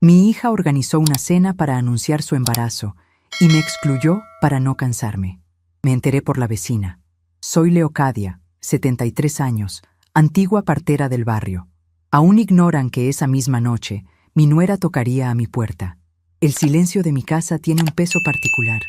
Mi hija organizó una cena para anunciar su embarazo y me excluyó para no cansarme. Me enteré por la vecina. Soy Leocadia, 73 años, antigua partera del barrio. Aún ignoran que esa misma noche mi nuera tocaría a mi puerta. El silencio de mi casa tiene un peso particular,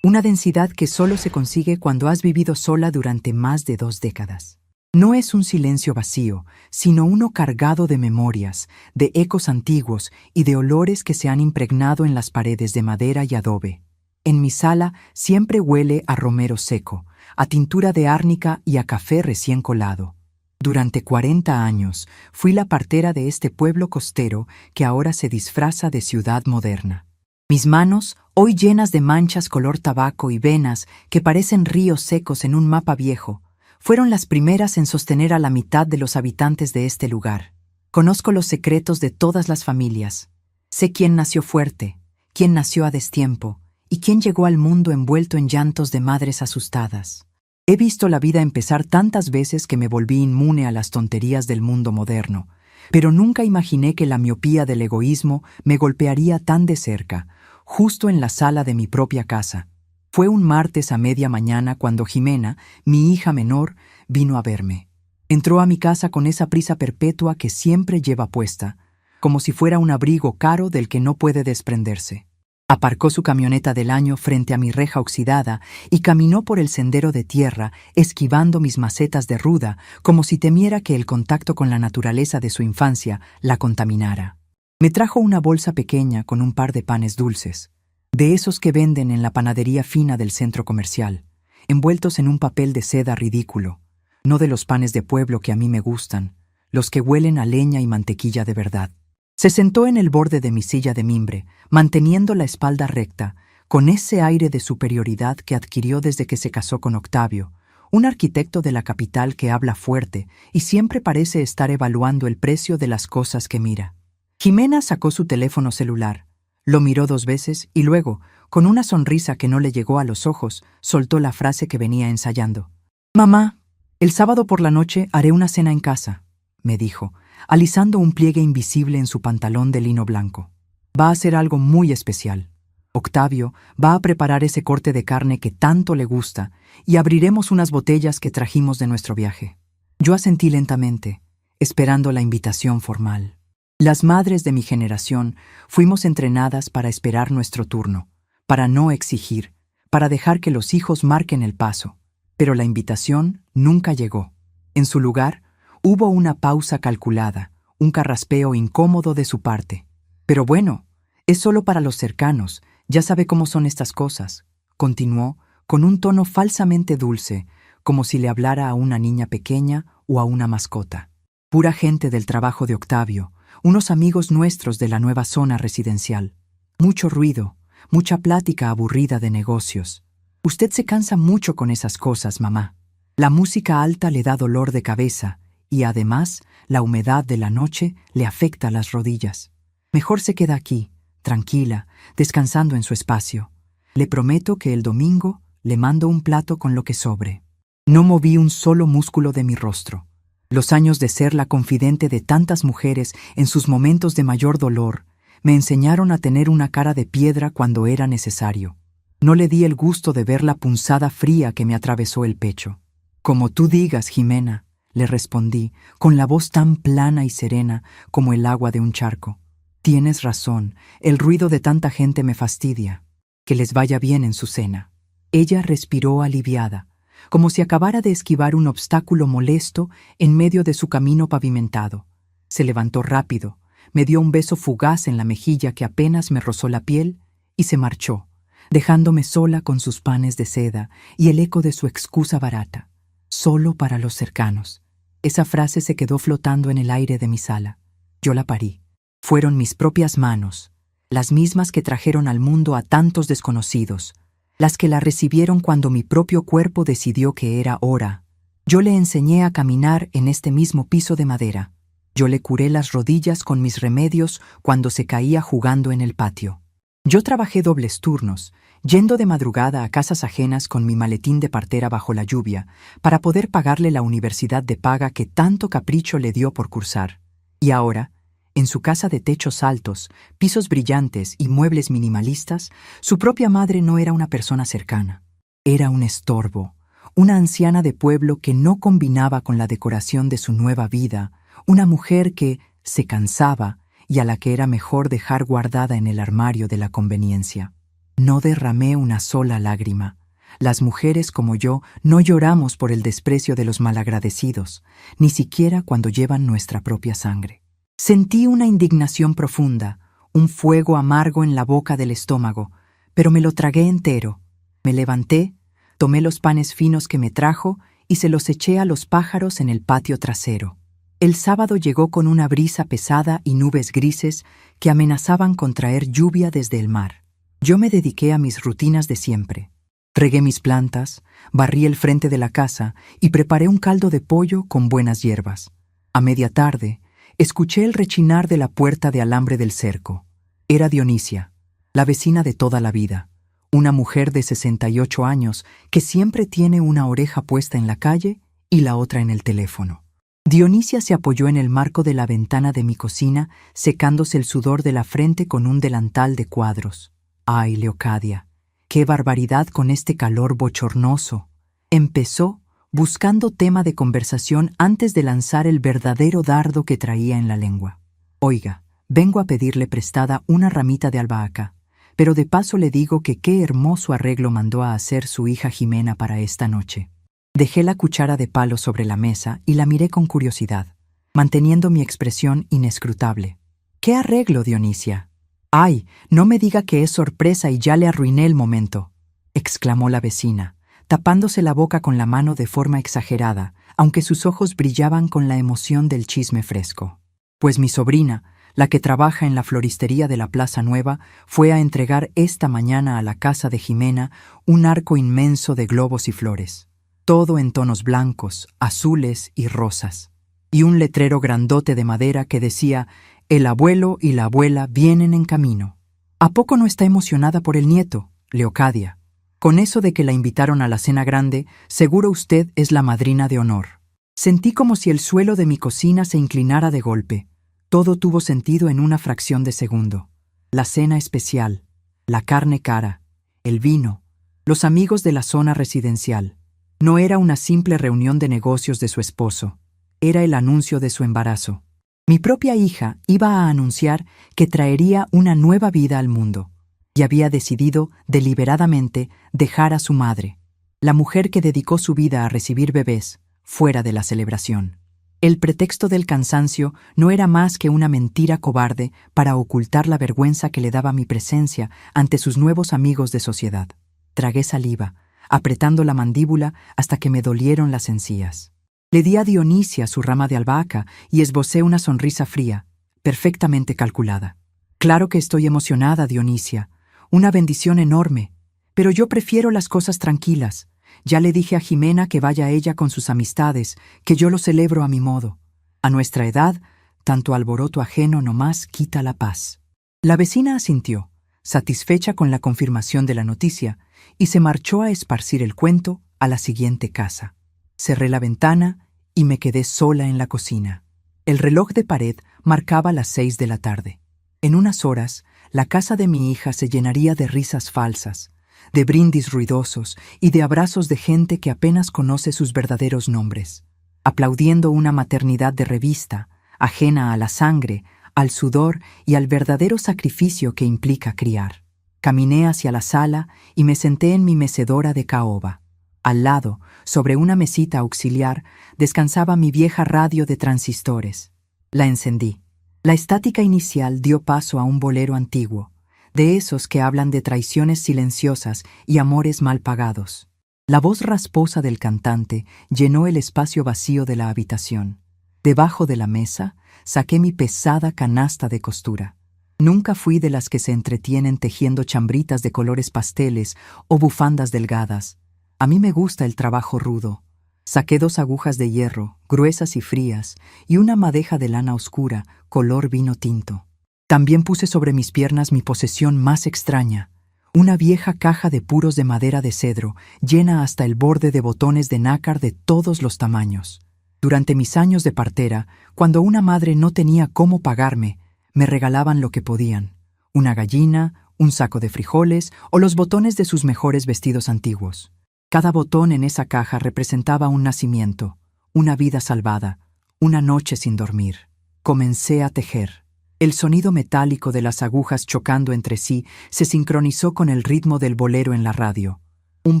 una densidad que solo se consigue cuando has vivido sola durante más de 2 décadas. No es un silencio vacío, sino uno cargado de memorias, de ecos antiguos y de olores que se han impregnado en las paredes de madera y adobe. En mi sala siempre huele a romero seco, a tintura de árnica y a café recién colado. Durante 40 años fui la partera de este pueblo costero que ahora se disfraza de ciudad moderna. Mis manos, hoy llenas de manchas color tabaco y venas que parecen ríos secos en un mapa viejo, fueron las primeras en sostener a la mitad de los habitantes de este lugar. Conozco los secretos de todas las familias. Sé quién nació fuerte, quién nació a destiempo y quién llegó al mundo envuelto en llantos de madres asustadas. He visto la vida empezar tantas veces que me volví inmune a las tonterías del mundo moderno, pero nunca imaginé que la miopía del egoísmo me golpearía tan de cerca, justo en la sala de mi propia casa. Fue un martes a media mañana cuando Jimena, mi hija menor, vino a verme. Entró a mi casa con esa prisa perpetua que siempre lleva puesta, como si fuera un abrigo caro del que no puede desprenderse. Aparcó su camioneta del año frente a mi reja oxidada y caminó por el sendero de tierra, esquivando mis macetas de ruda, como si temiera que el contacto con la naturaleza de su infancia la contaminara. Me trajo una bolsa pequeña con un par de panes dulces, de esos que venden en la panadería fina del centro comercial, envueltos en un papel de seda ridículo, no de los panes de pueblo que a mí me gustan, los que huelen a leña y mantequilla de verdad. Se sentó en el borde de mi silla de mimbre, manteniendo la espalda recta, con ese aire de superioridad que adquirió desde que se casó con Octavio, un arquitecto de la capital que habla fuerte y siempre parece estar evaluando el precio de las cosas que mira. Jimena sacó su teléfono celular, lo miró 2 veces y luego, con una sonrisa que no le llegó a los ojos, soltó la frase que venía ensayando. «Mamá, el sábado por la noche haré una cena en casa», me dijo, alisando un pliegue invisible en su pantalón de lino blanco. «Va a ser algo muy especial. Octavio va a preparar ese corte de carne que tanto le gusta y abriremos unas botellas que trajimos de nuestro viaje». Yo asentí lentamente, esperando la invitación formal. Las madres de mi generación fuimos entrenadas para esperar nuestro turno, para no exigir, para dejar que los hijos marquen el paso. Pero la invitación nunca llegó. En su lugar, hubo una pausa calculada, un carraspeo incómodo de su parte. «Pero bueno, es solo para los cercanos, ya sabe cómo son estas cosas», continuó con un tono falsamente dulce, como si le hablara a una niña pequeña o a una mascota. «Pura gente del trabajo de Octavio, unos amigos nuestros de la nueva zona residencial. Mucho ruido, mucha plática aburrida de negocios. Usted se cansa mucho con esas cosas, mamá. La música alta le da dolor de cabeza y además la humedad de la noche le afecta las rodillas. Mejor se queda aquí, tranquila, descansando en su espacio. Le prometo que el domingo le mando un plato con lo que sobre». No moví un solo músculo de mi rostro. Los años de ser la confidente de tantas mujeres en sus momentos de mayor dolor me enseñaron a tener una cara de piedra cuando era necesario. No le di el gusto de ver la punzada fría que me atravesó el pecho. «Como tú digas, Jimena», le respondí, con la voz tan plana y serena como el agua de un charco. «Tienes razón, el ruido de tanta gente me fastidia. Que les vaya bien en su cena». Ella respiró aliviada, como si acabara de esquivar un obstáculo molesto en medio de su camino pavimentado. Se levantó rápido, me dio un beso fugaz en la mejilla que apenas me rozó la piel y se marchó, dejándome sola con sus panes de seda y el eco de su excusa barata. «Solo para los cercanos». Esa frase se quedó flotando en el aire de mi sala. Yo la parí. Fueron mis propias manos, las mismas que trajeron al mundo a tantos desconocidos, las que la recibieron cuando mi propio cuerpo decidió que era hora. Yo le enseñé a caminar en este mismo piso de madera. Yo le curé las rodillas con mis remedios cuando se caía jugando en el patio. Yo trabajé dobles turnos, yendo de madrugada a casas ajenas con mi maletín de partera bajo la lluvia, para poder pagarle la universidad de paga que tanto capricho le dio por cursar. Y ahora, En su casa de techos altos, pisos brillantes y muebles minimalistas, su propia madre no era una persona cercana. Era un estorbo, una anciana de pueblo que no combinaba con la decoración de su nueva vida, una mujer que se cansaba y a la que era mejor dejar guardada en el armario de la conveniencia. No derramé una sola lágrima. Las mujeres como yo no lloramos por el desprecio de los malagradecidos, ni siquiera cuando llevan nuestra propia sangre. Sentí una indignación profunda, un fuego amargo en la boca del estómago, pero me lo tragué entero. Me levanté, tomé los panes finos que me trajo y se los eché a los pájaros en el patio trasero. El sábado llegó con una brisa pesada y nubes grises que amenazaban con traer lluvia desde el mar. Yo me dediqué a mis rutinas de siempre. Regué mis plantas, barrí el frente de la casa y preparé un caldo de pollo con buenas hierbas. A media tarde, escuché el rechinar de la puerta de alambre del cerco. Era Dionisia, la vecina de toda la vida, una mujer de 68 años que siempre tiene una oreja puesta en la calle y la otra en el teléfono. Dionisia se apoyó en el marco de la ventana de mi cocina, secándose el sudor de la frente con un delantal de cuadros. ¡Ay, Leocadia! ¡Qué barbaridad con este calor bochornoso! Empezó, buscando tema de conversación antes de lanzar el verdadero dardo que traía en la lengua. Oiga, vengo a pedirle prestada una ramita de albahaca, pero de paso le digo que qué hermoso arreglo mandó a hacer su hija Jimena para esta noche. Dejé la cuchara de palo sobre la mesa y la miré con curiosidad, manteniendo mi expresión inescrutable. ¿Qué arreglo, Dionisia? ¡Ay, no me diga que es sorpresa y ya le arruiné el momento!, exclamó la vecina, tapándose la boca con la mano de forma exagerada, aunque sus ojos brillaban con la emoción del chisme fresco. Pues mi sobrina, la que trabaja en la floristería de la Plaza Nueva, fue a entregar esta mañana a la casa de Jimena un arco inmenso de globos y flores, todo en tonos blancos, azules y rosas, y un letrero grandote de madera que decía: «El abuelo y la abuela vienen en camino». ¿A poco no está emocionada por el nieto, Leocadia? Con eso de que la invitaron a la cena grande, seguro usted es la madrina de honor. Sentí como si el suelo de mi cocina se inclinara de golpe. Todo tuvo sentido en una fracción de segundo. La cena especial, la carne cara, el vino, los amigos de la zona residencial. No era una simple reunión de negocios de su esposo, era el anuncio de su embarazo. Mi propia hija iba a anunciar que traería una nueva vida al mundo, y había decidido deliberadamente dejar a su madre, la mujer que dedicó su vida a recibir bebés, fuera de la celebración. El pretexto del cansancio no era más que una mentira cobarde para ocultar la vergüenza que le daba mi presencia ante sus nuevos amigos de sociedad. Tragué saliva, apretando la mandíbula hasta que me dolieron las encías. Le di a Dionisia su rama de albahaca y esbocé una sonrisa fría, perfectamente calculada. Claro que estoy emocionada, Dionisia, una bendición enorme, pero yo prefiero las cosas tranquilas. Ya le dije a Jimena que vaya ella con sus amistades, que yo lo celebro a mi modo. A nuestra edad, tanto alboroto ajeno nomás quita la paz. La vecina asintió, satisfecha con la confirmación de la noticia, y se marchó a esparcir el cuento a la siguiente casa. Cerré la ventana y me quedé sola en la cocina. El reloj de pared marcaba las 6 de la tarde. En unas horas, la casa de mi hija se llenaría de risas falsas, de brindis ruidosos y de abrazos de gente que apenas conoce sus verdaderos nombres, aplaudiendo una maternidad de revista, ajena a la sangre, al sudor y al verdadero sacrificio que implica criar. Caminé hacia la sala y me senté en mi mecedora de caoba. Al lado, sobre una mesita auxiliar, descansaba mi vieja radio de transistores. La encendí. La estática inicial dio paso a un bolero antiguo, de esos que hablan de traiciones silenciosas y amores mal pagados. La voz rasposa del cantante llenó el espacio vacío de la habitación. Debajo de la mesa, saqué mi pesada canasta de costura. Nunca fui de las que se entretienen tejiendo chambritas de colores pasteles o bufandas delgadas. A mí me gusta el trabajo rudo. Saqué 2 agujas de hierro, gruesas y frías, y una madeja de lana oscura, color vino tinto. También puse sobre mis piernas mi posesión más extraña, una vieja caja de puros de madera de cedro, llena hasta el borde de botones de nácar de todos los tamaños. Durante mis años de partera, cuando una madre no tenía cómo pagarme, Me regalaban lo que podían: una gallina, un saco de frijoles o los botones de sus mejores vestidos antiguos. Cada botón en esa caja representaba un nacimiento, una vida salvada, una noche sin dormir. Comencé a tejer. El sonido metálico de las agujas chocando entre sí se sincronizó con el ritmo del bolero en la radio. Un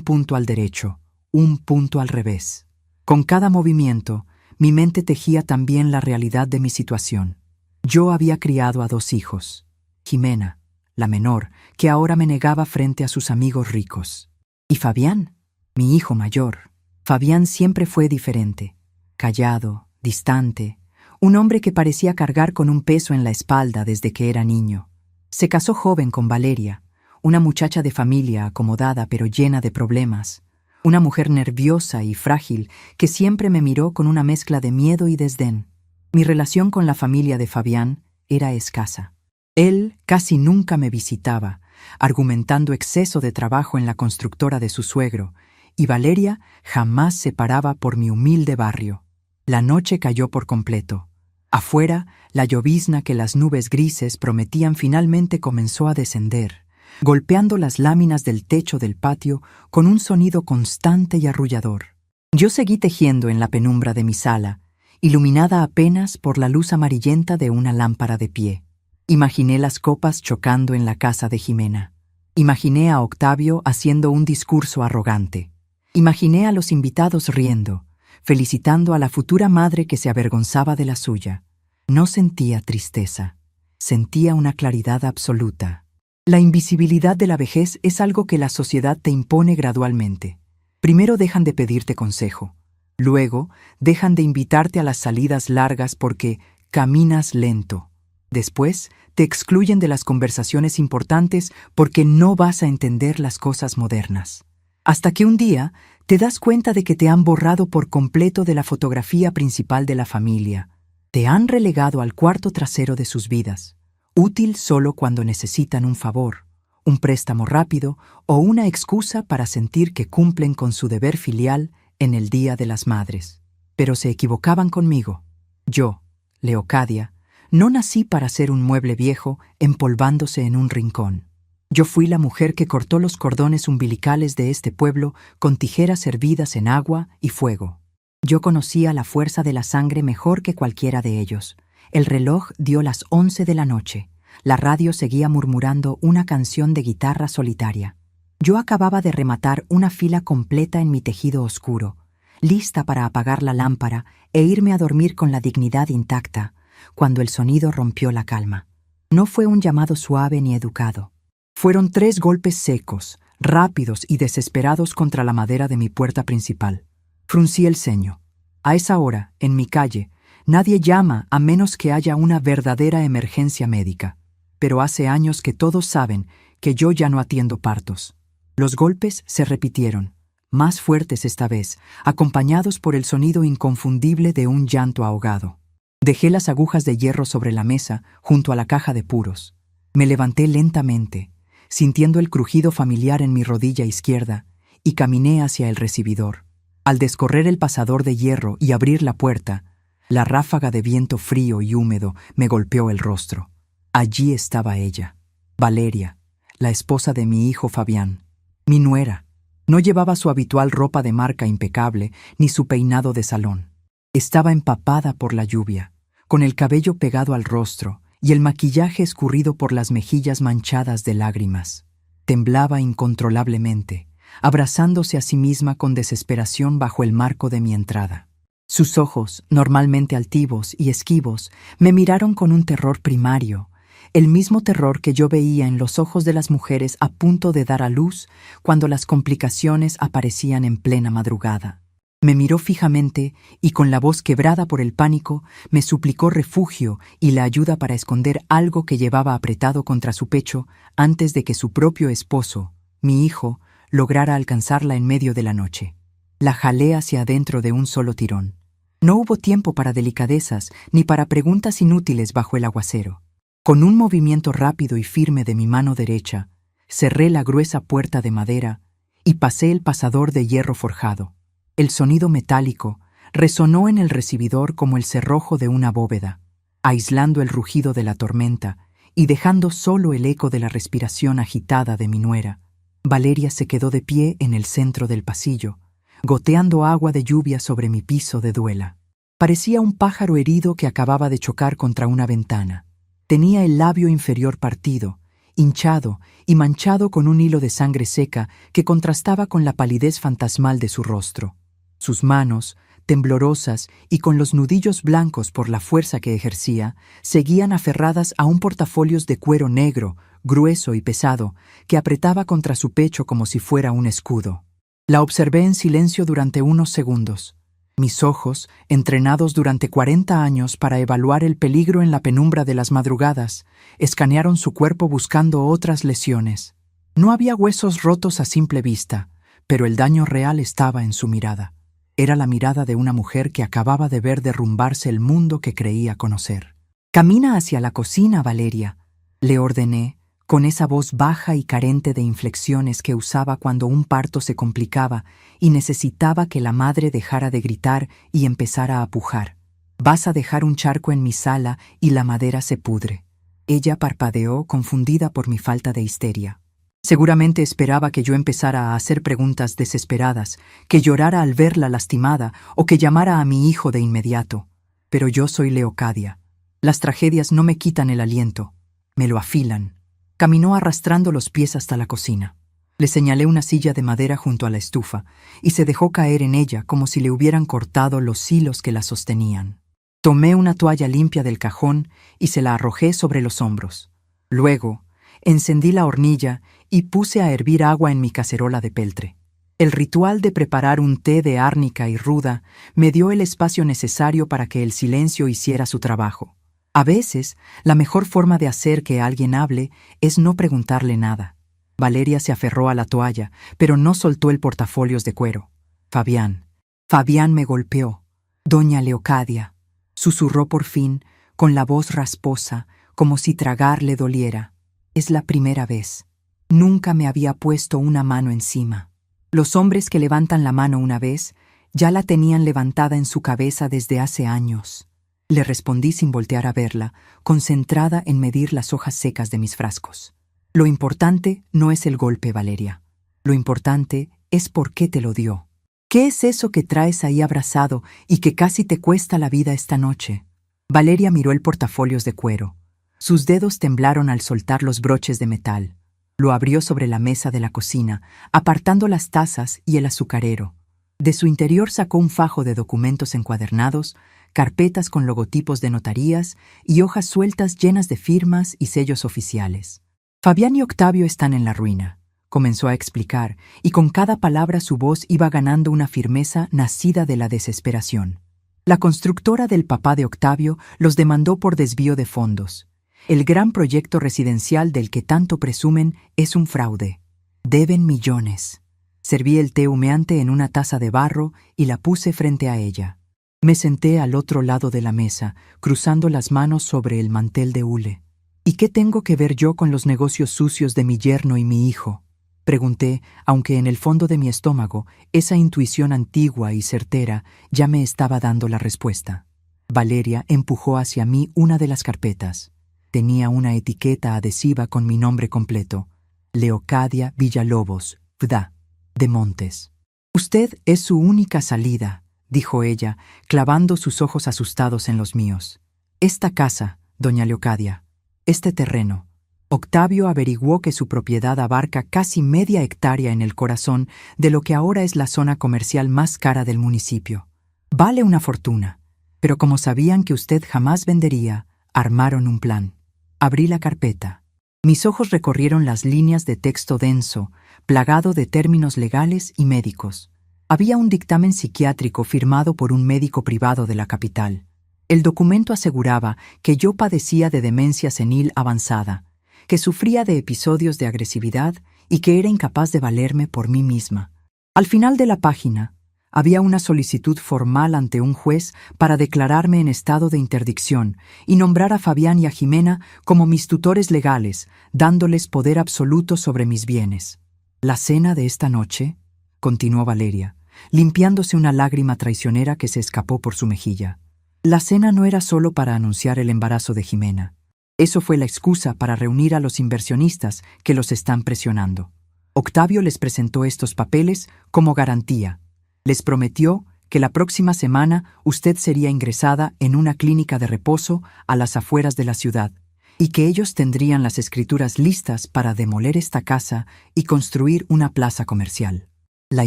punto al derecho, un punto al revés. Con cada movimiento, mi mente tejía también la realidad de mi situación. Yo había criado a 2 hijos. Jimena, la menor, que ahora me negaba frente a sus amigos ricos. Y Fabián, mi hijo mayor. Fabián siempre fue diferente. Callado, distante, un hombre que parecía cargar con un peso en la espalda desde que era niño. Se casó joven con Valeria, una muchacha de familia acomodada pero llena de problemas. Una mujer nerviosa y frágil que siempre me miró con una mezcla de miedo y desdén. Mi relación con la familia de Fabián era escasa. Él casi nunca me visitaba, argumentando exceso de trabajo en la constructora de su suegro, y Valeria jamás se paraba por mi humilde barrio. La noche cayó por completo. Afuera, la llovizna que las nubes grises prometían finalmente comenzó a descender, golpeando las láminas del techo del patio con un sonido constante y arrullador. Yo seguí tejiendo en la penumbra de mi sala, iluminada apenas por la luz amarillenta de una lámpara de pie. Imaginé las copas chocando en la casa de Jimena. Imaginé a Octavio haciendo un discurso arrogante. Imaginé a los invitados riendo, felicitando a la futura madre que se avergonzaba de la suya. No sentía tristeza, sentía una claridad absoluta. La invisibilidad de la vejez es algo que la sociedad te impone gradualmente. Primero dejan de pedirte consejo, luego dejan de invitarte a las salidas largas porque caminas lento. Después te excluyen de las conversaciones importantes porque no vas a entender las cosas modernas. Hasta que un día te das cuenta de que te han borrado por completo de la fotografía principal de la familia. Te han relegado al cuarto trasero de sus vidas, útil solo cuando necesitan un favor, un préstamo rápido o una excusa para sentir que cumplen con su deber filial en el Día de las Madres. Pero se equivocaban conmigo. Yo, Leocadia, no nací para ser un mueble viejo empolvándose en un rincón. Yo fui la mujer que cortó los cordones umbilicales de este pueblo con tijeras hervidas en agua y fuego. Yo conocía la fuerza de la sangre mejor que cualquiera de ellos. El reloj dio las 11 de la noche. La radio seguía murmurando una canción de guitarra solitaria. Yo acababa de rematar una fila completa en mi tejido oscuro, lista para apagar la lámpara e irme a dormir con la dignidad intacta, cuando el sonido rompió la calma. No fue un llamado suave ni educado. Fueron 3 golpes secos, rápidos y desesperados contra la madera de mi puerta principal. Fruncí el ceño. A esa hora, en mi calle, nadie llama a menos que haya una verdadera emergencia médica. Pero hace años que todos saben que yo ya no atiendo partos. Los golpes se repitieron, más fuertes esta vez, acompañados por el sonido inconfundible de un llanto ahogado. Dejé las agujas de hierro sobre la mesa, junto a la caja de puros. Me levanté lentamente, sintiendo el crujido familiar en mi rodilla izquierda, y caminé hacia el recibidor. Al descorrer el pasador de hierro y abrir la puerta, la ráfaga de viento frío y húmedo me golpeó el rostro. Allí estaba ella, Valeria, la esposa de mi hijo Fabián, mi nuera. No llevaba su habitual ropa de marca impecable ni su peinado de salón. Estaba empapada por la lluvia, con el cabello pegado al rostro y el maquillaje escurrido por las mejillas manchadas de lágrimas. Temblaba incontrolablemente, abrazándose a sí misma con desesperación bajo el marco de mi entrada. Sus ojos, normalmente altivos y esquivos, me miraron con un terror primario, el mismo terror que yo veía en los ojos de las mujeres a punto de dar a luz cuando las complicaciones aparecían en plena madrugada. Me miró fijamente y con la voz quebrada por el pánico me suplicó refugio y la ayuda para esconder algo que llevaba apretado contra su pecho antes de que su propio esposo, mi hijo, lograra alcanzarla en medio de la noche. La jalé hacia adentro de un solo tirón. No hubo tiempo para delicadezas ni para preguntas inútiles bajo el aguacero. Con un movimiento rápido y firme de mi mano derecha, cerré la gruesa puerta de madera y pasé el pasador de hierro forjado. El sonido metálico resonó en el recibidor como el cerrojo de una bóveda. aislando el rugido de la tormenta y dejando solo el eco de la respiración agitada de mi nuera. Valeria se quedó de pie en el centro del pasillo, goteando agua de lluvia sobre mi piso de duela. Parecía un pájaro herido que acababa de chocar contra una ventana. Tenía el labio inferior partido, hinchado y manchado con un hilo de sangre seca que contrastaba con la palidez fantasmal de su rostro. Sus manos, temblorosas y con los nudillos blancos por la fuerza que ejercía, seguían aferradas a un portafolios de cuero negro, grueso y pesado, que apretaba contra su pecho como si fuera un escudo. La observé en silencio durante unos segundos. Mis ojos, entrenados durante 40 años para evaluar el peligro en la penumbra de las madrugadas, escanearon su cuerpo buscando otras lesiones. No había huesos rotos a simple vista, pero el daño real estaba en su mirada. Era la mirada de una mujer que acababa de ver derrumbarse el mundo que creía conocer. «Camina hacia la cocina, Valeria», le ordené, con esa voz baja y carente de inflexiones que usaba cuando un parto se complicaba y necesitaba que la madre dejara de gritar y empezara a pujar. «Vas a dejar un charco en mi sala y la madera se pudre». Ella parpadeó, confundida por mi falta de histeria. Seguramente esperaba que yo empezara a hacer preguntas desesperadas, que llorara al verla lastimada o que llamara a mi hijo de inmediato. Pero yo soy Leocadia. Las tragedias no me quitan el aliento, me lo afilan. Caminó arrastrando los pies hasta la cocina. Le señalé una silla de madera junto a la estufa y se dejó caer en ella como si le hubieran cortado los hilos que la sostenían. Tomé una toalla limpia del cajón y se la arrojé sobre los hombros. Luego, encendí la hornilla y puse a hervir agua en mi cacerola de peltre. El ritual de preparar un té de árnica y ruda me dio el espacio necesario para que el silencio hiciera su trabajo. A veces, la mejor forma de hacer que alguien hable es no preguntarle nada. Valeria se aferró a la toalla, pero no soltó el portafolios de cuero. Fabián me golpeó. Doña Leocadia, susurró por fin, con la voz rasposa, como si tragar le doliera. Es la primera vez. Nunca me había puesto una mano encima. Los hombres que levantan la mano una vez, ya la tenían levantada en su cabeza desde hace años. Le respondí sin voltear a verla, concentrada en medir las hojas secas de mis frascos. Lo importante no es el golpe, Valeria. Lo importante es por qué te lo dio. ¿Qué es eso que traes ahí abrazado y que casi te cuesta la vida esta noche? Valeria miró el portafolios de cuero. Sus dedos temblaron al soltar los broches de metal. Lo abrió sobre la mesa de la cocina, apartando las tazas y el azucarero. De su interior sacó un fajo de documentos encuadernados, carpetas con logotipos de notarías y hojas sueltas llenas de firmas y sellos oficiales. Fabián y Octavio están en la ruina, comenzó a explicar, y con cada palabra su voz iba ganando una firmeza nacida de la desesperación. La constructora del papá de Octavio los demandó por desvío de fondos. El gran proyecto residencial del que tanto presumen es un fraude. Deben millones. Serví el té humeante en una taza de barro y la puse frente a ella. Me senté al otro lado de la mesa, cruzando las manos sobre el mantel de hule. ¿Y qué tengo que ver yo con los negocios sucios de mi yerno y mi hijo? Pregunté, aunque en el fondo de mi estómago, esa intuición antigua y certera ya me estaba dando la respuesta. Valeria empujó hacia mí una de las carpetas. Tenía una etiqueta adhesiva con mi nombre completo: Leocadia Villalobos, VDA, de Montes. Usted es su única salida, dijo ella, clavando sus ojos asustados en los míos. Esta casa, doña Leocadia, este terreno. Octavio averiguó que su propiedad abarca casi media hectárea en el corazón de lo que ahora es la zona comercial más cara del municipio. Vale una fortuna, pero como sabían que usted jamás vendería, armaron un plan. Abrí la carpeta. Mis ojos recorrieron las líneas de texto denso, plagado de términos legales y médicos. Había un dictamen psiquiátrico firmado por un médico privado de la capital. El documento aseguraba que yo padecía de demencia senil avanzada, que sufría de episodios de agresividad y que era incapaz de valerme por mí misma. Al final de la página, había una solicitud formal ante un juez para declararme en estado de interdicción y nombrar a Fabián y a Jimena como mis tutores legales, dándoles poder absoluto sobre mis bienes. La cena de esta noche, continuó Valeria, limpiándose una lágrima traicionera que se escapó por su mejilla. La cena no era solo para anunciar el embarazo de Jimena. Eso fue la excusa para reunir a los inversionistas que los están presionando. Octavio les presentó estos papeles como garantía. Les prometió que la próxima semana usted sería ingresada en una clínica de reposo a las afueras de la ciudad y que ellos tendrían las escrituras listas para demoler esta casa y construir una plaza comercial. La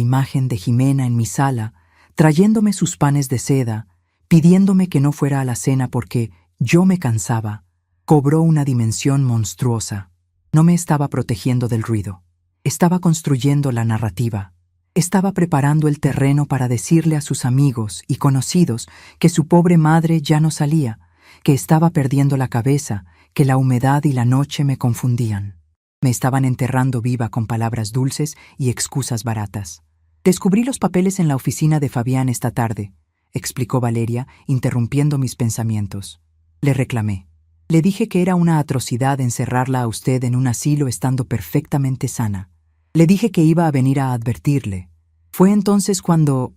imagen de Jimena en mi sala, trayéndome sus panes de seda, pidiéndome que no fuera a la cena porque yo me cansaba, cobró una dimensión monstruosa. No me estaba protegiendo del ruido. Estaba construyendo la narrativa. Estaba preparando el terreno para decirle a sus amigos y conocidos que su pobre madre ya no salía, que estaba perdiendo la cabeza, que la humedad y la noche me confundían. Me estaban enterrando viva con palabras dulces y excusas baratas. Descubrí los papeles en la oficina de Fabián esta tarde, explicó Valeria, interrumpiendo mis pensamientos. Le reclamé. Le dije que era una atrocidad encerrarla a usted en un asilo estando perfectamente sana. Le dije que iba a venir a advertirle. Fue entonces cuando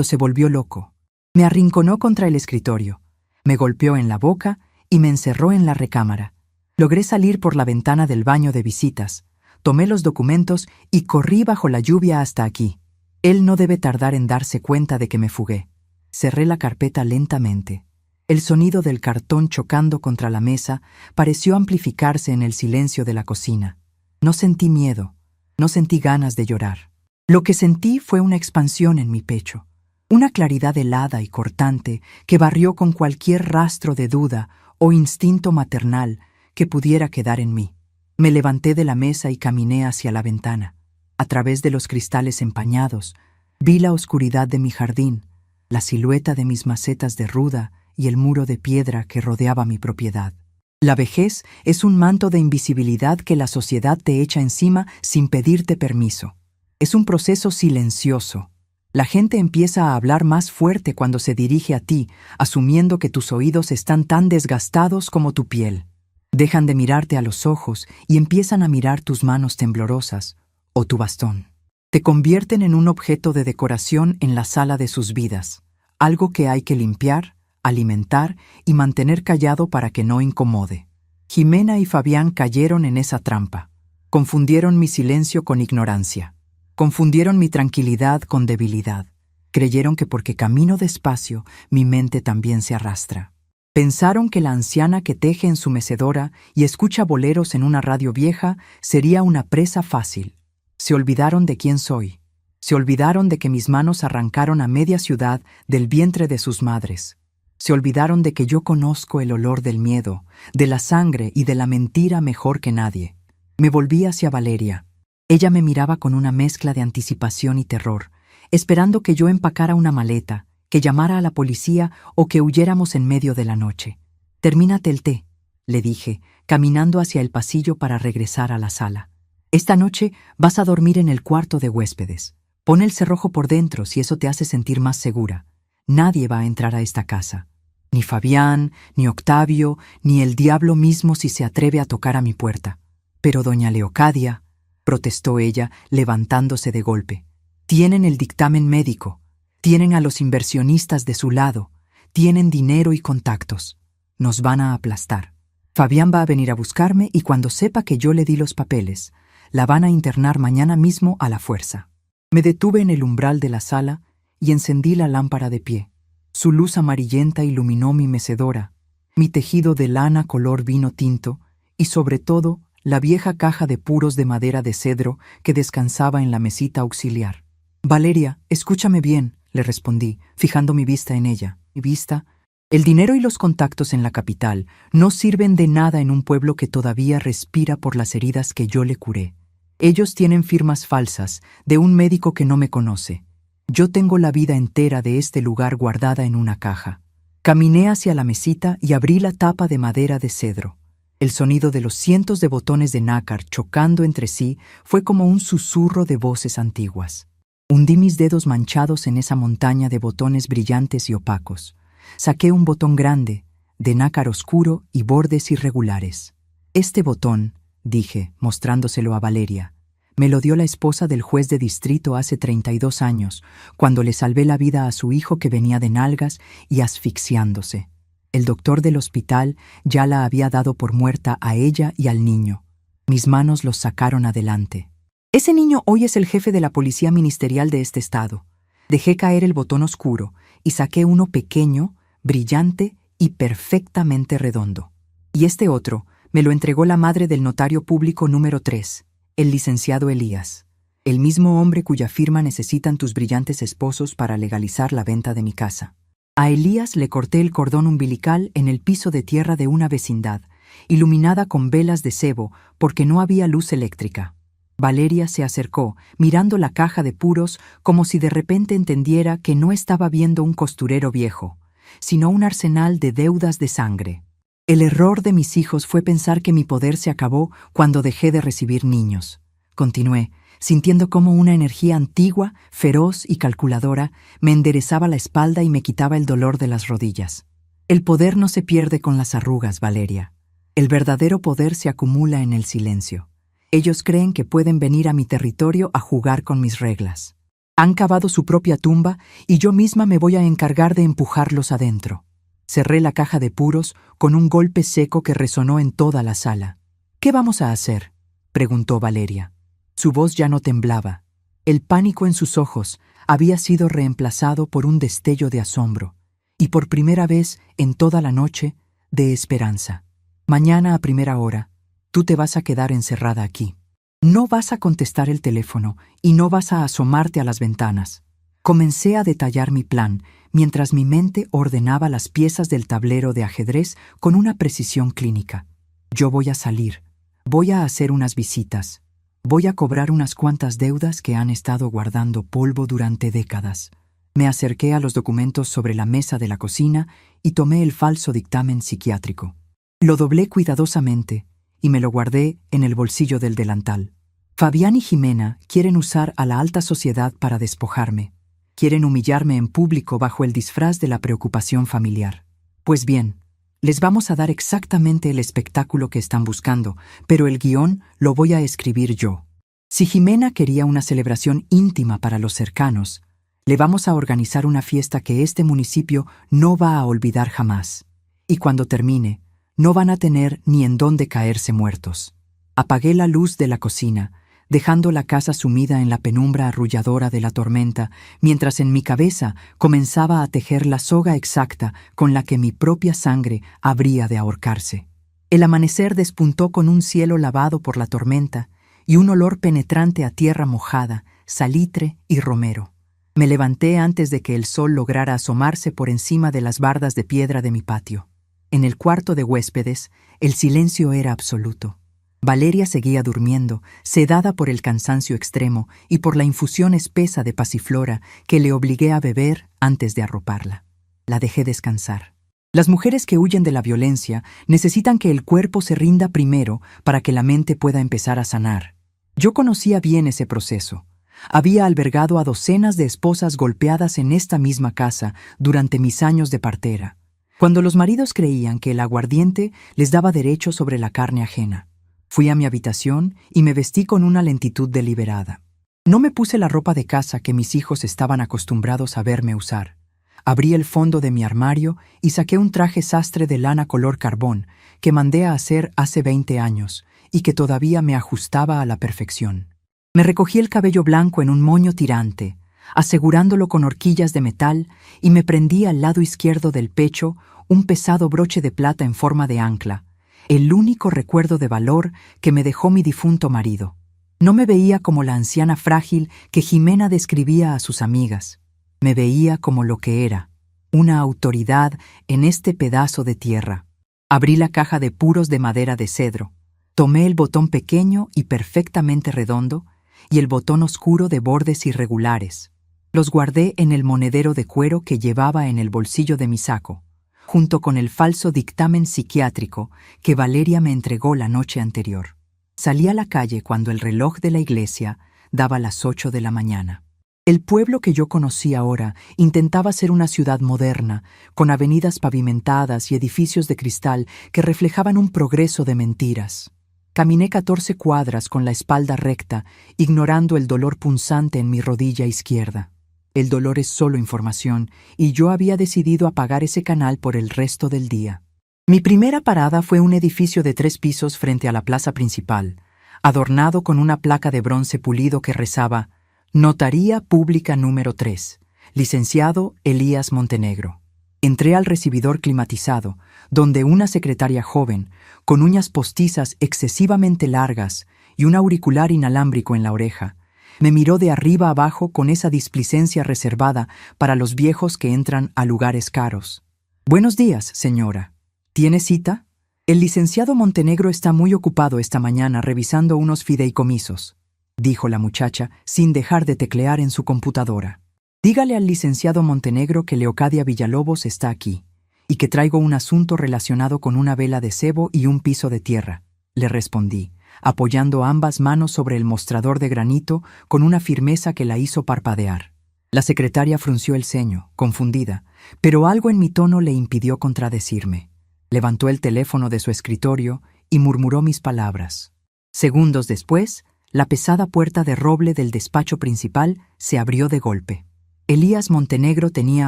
se volvió loco. Me arrinconó contra el escritorio, me golpeó en la boca y me encerró en la recámara. Logré salir por la ventana del baño de visitas, tomé los documentos y corrí bajo la lluvia hasta aquí. Él no debe tardar en darse cuenta de que me fugué. Cerré la carpeta lentamente. El sonido del cartón chocando contra la mesa pareció amplificarse en el silencio de la cocina. No sentí miedo, no sentí ganas de llorar. Lo que sentí fue una expansión en mi pecho, una claridad helada y cortante que barrió con cualquier rastro de duda o instinto maternal que pudiera quedar en mí. Me levanté de la mesa y caminé hacia la ventana. A través de los cristales empañados, vi la oscuridad de mi jardín, la silueta de mis macetas de ruda y el muro de piedra que rodeaba mi propiedad. La vejez es un manto de invisibilidad que la sociedad te echa encima sin pedirte permiso. Es un proceso silencioso. La gente empieza a hablar más fuerte cuando se dirige a ti, asumiendo que tus oídos están tan desgastados como tu piel. Dejan de mirarte a los ojos y empiezan a mirar tus manos temblorosas o tu bastón. Te convierten en un objeto de decoración en la sala de sus vidas, algo que hay que limpiar, alimentar y mantener callado para que no incomode. Jimena y Fabián cayeron en esa trampa. Confundieron mi silencio con ignorancia. Confundieron mi tranquilidad con debilidad. Creyeron que porque camino despacio, mi mente también se arrastra. Pensaron que la anciana que teje en su mecedora y escucha boleros en una radio vieja sería una presa fácil. Se olvidaron de quién soy. Se olvidaron de que mis manos arrancaron a media ciudad del vientre de sus madres. Se olvidaron de que yo conozco el olor del miedo, de la sangre y de la mentira mejor que nadie. Me volví hacia Valeria. Ella me miraba con una mezcla de anticipación y terror, esperando que yo empacara una maleta, que llamara a la policía o que huyéramos en medio de la noche. «Termínate el té», le dije, caminando hacia el pasillo para regresar a la sala. «Esta noche vas a dormir en el cuarto de huéspedes. Pon el cerrojo por dentro si eso te hace sentir más segura. Nadie va a entrar a esta casa. Ni Fabián, ni Octavio, ni el diablo mismo si se atreve a tocar a mi puerta». «Pero doña Leocadia», protestó ella, levantándose de golpe. «Tienen el dictamen médico, tienen a los inversionistas de su lado, tienen dinero y contactos. Nos van a aplastar. Fabián va a venir a buscarme y cuando sepa que yo le di los papeles, la van a internar mañana mismo a la fuerza». Me detuve en el umbral de la sala y encendí la lámpara de pie. Su luz amarillenta iluminó mi mecedora, mi tejido de lana color vino tinto y, sobre todo, la vieja caja de puros de madera de cedro que descansaba en la mesita auxiliar. «Valeria, escúchame bien», le respondí, fijando mi vista en ella. «Mi vista? El dinero y los contactos en la capital no sirven de nada en un pueblo que todavía respira por las heridas que yo le curé. Ellos tienen firmas falsas de un médico que no me conoce. Yo tengo la vida entera de este lugar guardada en una caja». Caminé hacia la mesita y abrí la tapa de madera de cedro. El sonido de los cientos de botones de nácar chocando entre sí fue como un susurro de voces antiguas. Hundí mis dedos manchados en esa montaña de botones brillantes y opacos. Saqué un botón grande, de nácar oscuro y bordes irregulares. «Este botón», dije, mostrándoselo a Valeria, Me lo dio la esposa del juez de distrito hace 32 años, cuando le salvé la vida a su hijo que venía de nalgas y asfixiándose. El doctor del hospital ya la había dado por muerta a ella y al niño. Mis manos los sacaron adelante. Ese niño hoy es el jefe de la policía ministerial de este estado. Dejé caer el botón oscuro y saqué uno pequeño, brillante y perfectamente redondo. Y este otro me lo entregó la madre del notario público número 3, el licenciado Elías, el mismo hombre cuya firma necesitan tus brillantes esposos para legalizar la venta de mi casa. A Elías le corté el cordón umbilical en el piso de tierra de una vecindad, iluminada con velas de sebo porque no había luz eléctrica. Valeria se acercó, mirando la caja de puros como si de repente entendiera que no estaba viendo un costurero viejo, sino un arsenal de deudas de sangre. El error de mis hijos fue pensar que mi poder se acabó cuando dejé de recibir niños. Continué, sintiendo cómo una energía antigua, feroz y calculadora me enderezaba la espalda y me quitaba el dolor de las rodillas. El poder no se pierde con las arrugas, Valeria. El verdadero poder se acumula en el silencio. Ellos creen que pueden venir a mi territorio a jugar con mis reglas. Han cavado su propia tumba y yo misma me voy a encargar de empujarlos adentro. Cerré la caja de puros con un golpe seco que resonó en toda la sala. ¿Qué vamos a hacer?, preguntó Valeria. Su voz ya no temblaba. El pánico en sus ojos había sido reemplazado por un destello de asombro y por primera vez en toda la noche, de esperanza. Mañana a primera hora, tú te vas a quedar encerrada aquí. No vas a contestar el teléfono y no vas a asomarte a las ventanas. Comencé a detallar mi plan, mientras mi mente ordenaba las piezas del tablero de ajedrez con una precisión clínica. Yo voy a salir, voy a hacer unas visitas, voy a cobrar unas cuantas deudas que han estado guardando polvo durante décadas. Me acerqué a los documentos sobre la mesa de la cocina y tomé el falso dictamen psiquiátrico. Lo doblé cuidadosamente y me lo guardé en el bolsillo del delantal. Fabián y Jimena quieren usar a la alta sociedad para despojarme. Quieren humillarme en público bajo el disfraz de la preocupación familiar. Pues bien, les vamos a dar exactamente el espectáculo que están buscando, pero el guión lo voy a escribir yo. Si Jimena quería una celebración íntima para los cercanos, le vamos a organizar una fiesta que este municipio no va a olvidar jamás. Y cuando termine, no van a tener ni en dónde caerse muertos. Apagué la luz de la cocina, dejando la casa sumida en la penumbra arrulladora de la tormenta, mientras en mi cabeza comenzaba a tejer la soga exacta con la que mi propia sangre habría de ahorcarse. El amanecer despuntó con un cielo lavado por la tormenta y un olor penetrante a tierra mojada, salitre y romero. Me levanté antes de que el sol lograra asomarse por encima de las bardas de piedra de mi patio. En el cuarto de huéspedes, el silencio era absoluto. Valeria seguía durmiendo, sedada por el cansancio extremo y por la infusión espesa de pasiflora que le obligué a beber antes de arroparla. La dejé descansar. Las mujeres que huyen de la violencia necesitan que el cuerpo se rinda primero para que la mente pueda empezar a sanar. Yo conocía bien ese proceso. Había albergado a docenas de esposas golpeadas en esta misma casa durante mis años de partera, cuando los maridos creían que el aguardiente les daba derecho sobre la carne ajena. Fui a mi habitación y me vestí con una lentitud deliberada. No me puse la ropa de casa que mis hijos estaban acostumbrados a verme usar. Abrí el fondo de mi armario y saqué un traje sastre de lana color carbón que mandé a hacer hace 20 años y que todavía me ajustaba a la perfección. Me recogí el cabello blanco en un moño tirante, asegurándolo con horquillas de metal, y me prendí al lado izquierdo del pecho un pesado broche de plata en forma de ancla, el único recuerdo de valor que me dejó mi difunto marido. No me veía como la anciana frágil que Jimena describía a sus amigas. Me veía como lo que era, una autoridad en este pedazo de tierra. Abrí la caja de puros de madera de cedro. Tomé el botón pequeño y perfectamente redondo y el botón oscuro de bordes irregulares. Los guardé en el monedero de cuero que llevaba en el bolsillo de mi saco, junto con el falso dictamen psiquiátrico que Valeria me entregó la noche anterior. Salí a la calle cuando el reloj de la iglesia daba las 8 de la mañana. El pueblo que yo conocí ahora intentaba ser una ciudad moderna, con avenidas pavimentadas y edificios de cristal que reflejaban un progreso de mentiras. Caminé 14 cuadras con la espalda recta, ignorando el dolor punzante en mi rodilla izquierda. El dolor es solo información, y yo había decidido apagar ese canal por el resto del día. Mi primera parada fue un edificio de 3 pisos frente a la plaza principal, adornado con una placa de bronce pulido que rezaba Notaría Pública número 3, licenciado Elías Montenegro. Entré al recibidor climatizado, donde una secretaria joven, con uñas postizas excesivamente largas y un auricular inalámbrico en la oreja, me miró de arriba abajo con esa displicencia reservada para los viejos que entran a lugares caros. «Buenos días, señora. ¿Tiene cita? El licenciado Montenegro está muy ocupado esta mañana revisando unos fideicomisos», dijo la muchacha sin dejar de teclear en su computadora. «Dígale al licenciado Montenegro que Leocadia Villalobos está aquí y que traigo un asunto relacionado con una vela de cebo y un piso de tierra», le respondí, apoyando ambas manos sobre el mostrador de granito con una firmeza que la hizo parpadear. La secretaria frunció el ceño, confundida, pero algo en mi tono le impidió contradecirme. Levantó el teléfono de su escritorio y murmuró mis palabras. Segundos después, la pesada puerta de roble del despacho principal se abrió de golpe. Elías Montenegro tenía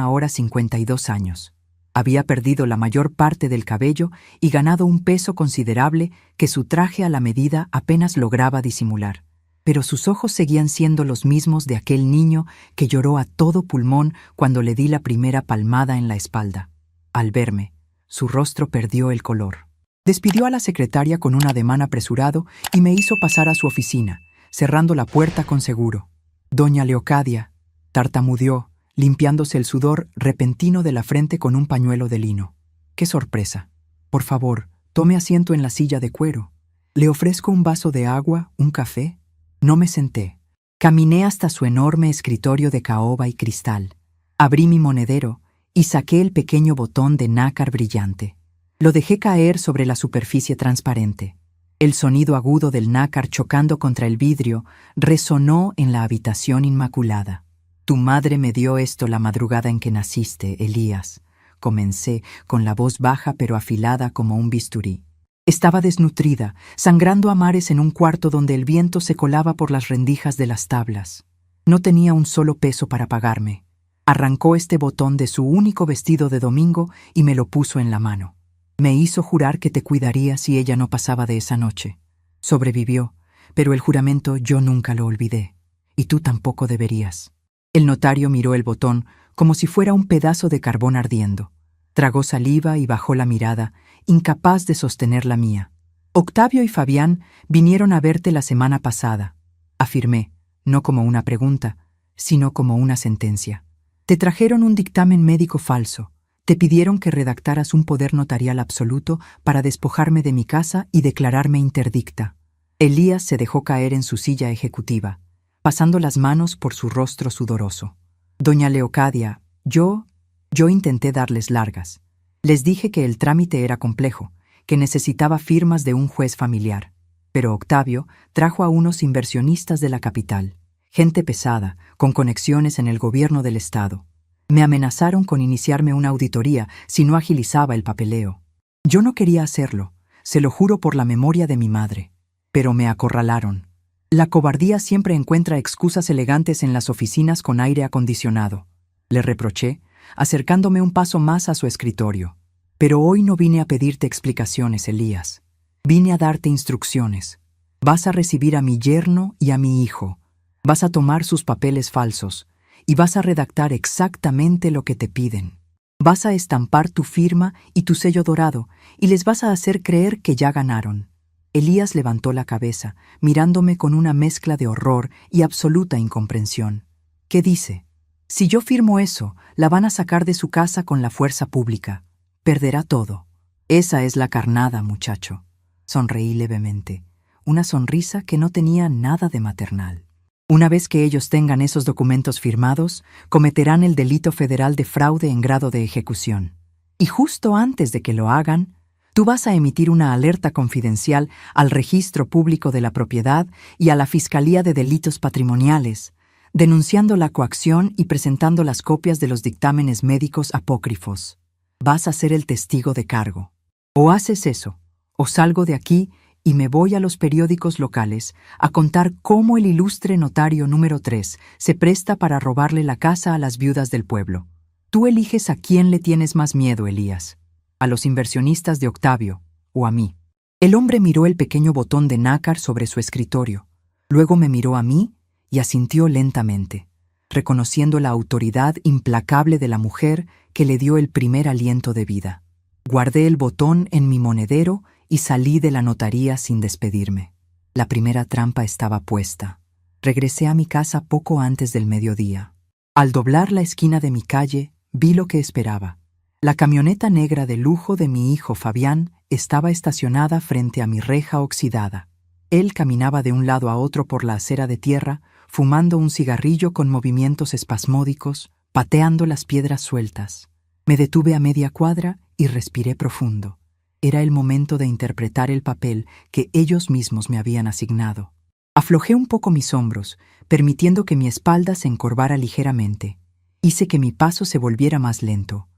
ahora 52 años. Había perdido la mayor parte del cabello y ganado un peso considerable que su traje a la medida apenas lograba disimular. Pero sus ojos seguían siendo los mismos de aquel niño que lloró a todo pulmón cuando le di la primera palmada en la espalda. Al verme, su rostro perdió el color. Despidió a la secretaria con un ademán apresurado y me hizo pasar a su oficina, cerrando la puerta con seguro. «Doña Leocadia», tartamudeó, limpiándose el sudor repentino de la frente con un pañuelo de lino. «¡Qué sorpresa! Por favor, tome asiento en la silla de cuero. ¿Le ofrezco un vaso de agua, un café?» No me senté. Caminé hasta su enorme escritorio de caoba y cristal. Abrí mi monedero y saqué el pequeño botón de nácar brillante. Lo dejé caer sobre la superficie transparente. El sonido agudo del nácar chocando contra el vidrio resonó en la habitación inmaculada. «Tu madre me dio esto la madrugada en que naciste, Elías», comencé con la voz baja pero afilada como un bisturí. Estaba desnutrida, sangrando a mares en un cuarto donde el viento se colaba por las rendijas de las tablas. No tenía un solo peso para pagarme. Arrancó este botón de su único vestido de domingo y me lo puso en la mano. Me hizo jurar que te cuidaría si ella no pasaba de esa noche. Sobrevivió, pero el juramento yo nunca lo olvidé, y tú tampoco deberías. El notario miró el botón como si fuera un pedazo de carbón ardiendo. Tragó saliva y bajó la mirada, incapaz de sostener la mía. «Octavio y Fabián vinieron a verte la semana pasada», afirmé, no como una pregunta, sino como una sentencia. «Te trajeron un dictamen médico falso. Te pidieron que redactaras un poder notarial absoluto para despojarme de mi casa y declararme interdicta». Elías se dejó caer en su silla ejecutiva, pasando las manos por su rostro sudoroso. «Doña Leocadia, yo intenté darles largas. Les dije que el trámite era complejo, que necesitaba firmas de un juez familiar. Pero Octavio trajo a unos inversionistas de la capital, gente pesada, con conexiones en el gobierno del estado. Me amenazaron con iniciarme una auditoría si no agilizaba el papeleo. Yo no quería hacerlo, se lo juro por la memoria de mi madre. Pero me acorralaron. La cobardía siempre encuentra excusas elegantes en las oficinas con aire acondicionado», le reproché, acercándome un paso más a su escritorio. «Pero hoy no vine a pedirte explicaciones, Elías. Vine a darte instrucciones. Vas a recibir a mi yerno y a mi hijo. Vas a tomar sus papeles falsos y vas a redactar exactamente lo que te piden. Vas a estampar tu firma y tu sello dorado y les vas a hacer creer que ya ganaron». Elías levantó la cabeza, mirándome con una mezcla de horror y absoluta incomprensión. «¿Qué dice? Si yo firmo eso, la van a sacar de su casa con la fuerza pública. Perderá todo». «Esa es la carnada, muchacho». Sonreí levemente, una sonrisa que no tenía nada de maternal. «Una vez que ellos tengan esos documentos firmados, cometerán el delito federal de fraude en grado de ejecución. Y justo antes de que lo hagan, tú vas a emitir una alerta confidencial al Registro Público de la Propiedad y a la Fiscalía de Delitos Patrimoniales, denunciando la coacción y presentando las copias de los dictámenes médicos apócrifos. Vas a ser el testigo de cargo. O haces eso, o salgo de aquí y me voy a los periódicos locales a contar cómo el ilustre notario número 3 se presta para robarle la casa a las viudas del pueblo. Tú eliges a quién le tienes más miedo, Elías, a los inversionistas de Octavio o a mí. El hombre miró el pequeño botón de nácar sobre su escritorio, luego me miró a mí y asintió lentamente, reconociendo la autoridad implacable de la mujer que le dio el primer aliento de vida. Guardé el botón en mi monedero y salí de la notaría sin despedirme. La primera trampa estaba puesta. Regresé a mi casa poco antes del mediodía. Al doblar la esquina de mi calle, vi lo que esperaba. La camioneta negra de lujo de mi hijo Fabián estaba estacionada frente a mi reja oxidada. Él caminaba de un lado a otro por la acera de tierra, fumando un cigarrillo con movimientos espasmódicos, pateando las piedras sueltas. Me detuve a media cuadra y respiré profundo. Era el momento de interpretar el papel que ellos mismos me habían asignado. Aflojé un poco mis hombros, permitiendo que mi espalda se encorvara ligeramente. Hice que mi paso se volviera más lento,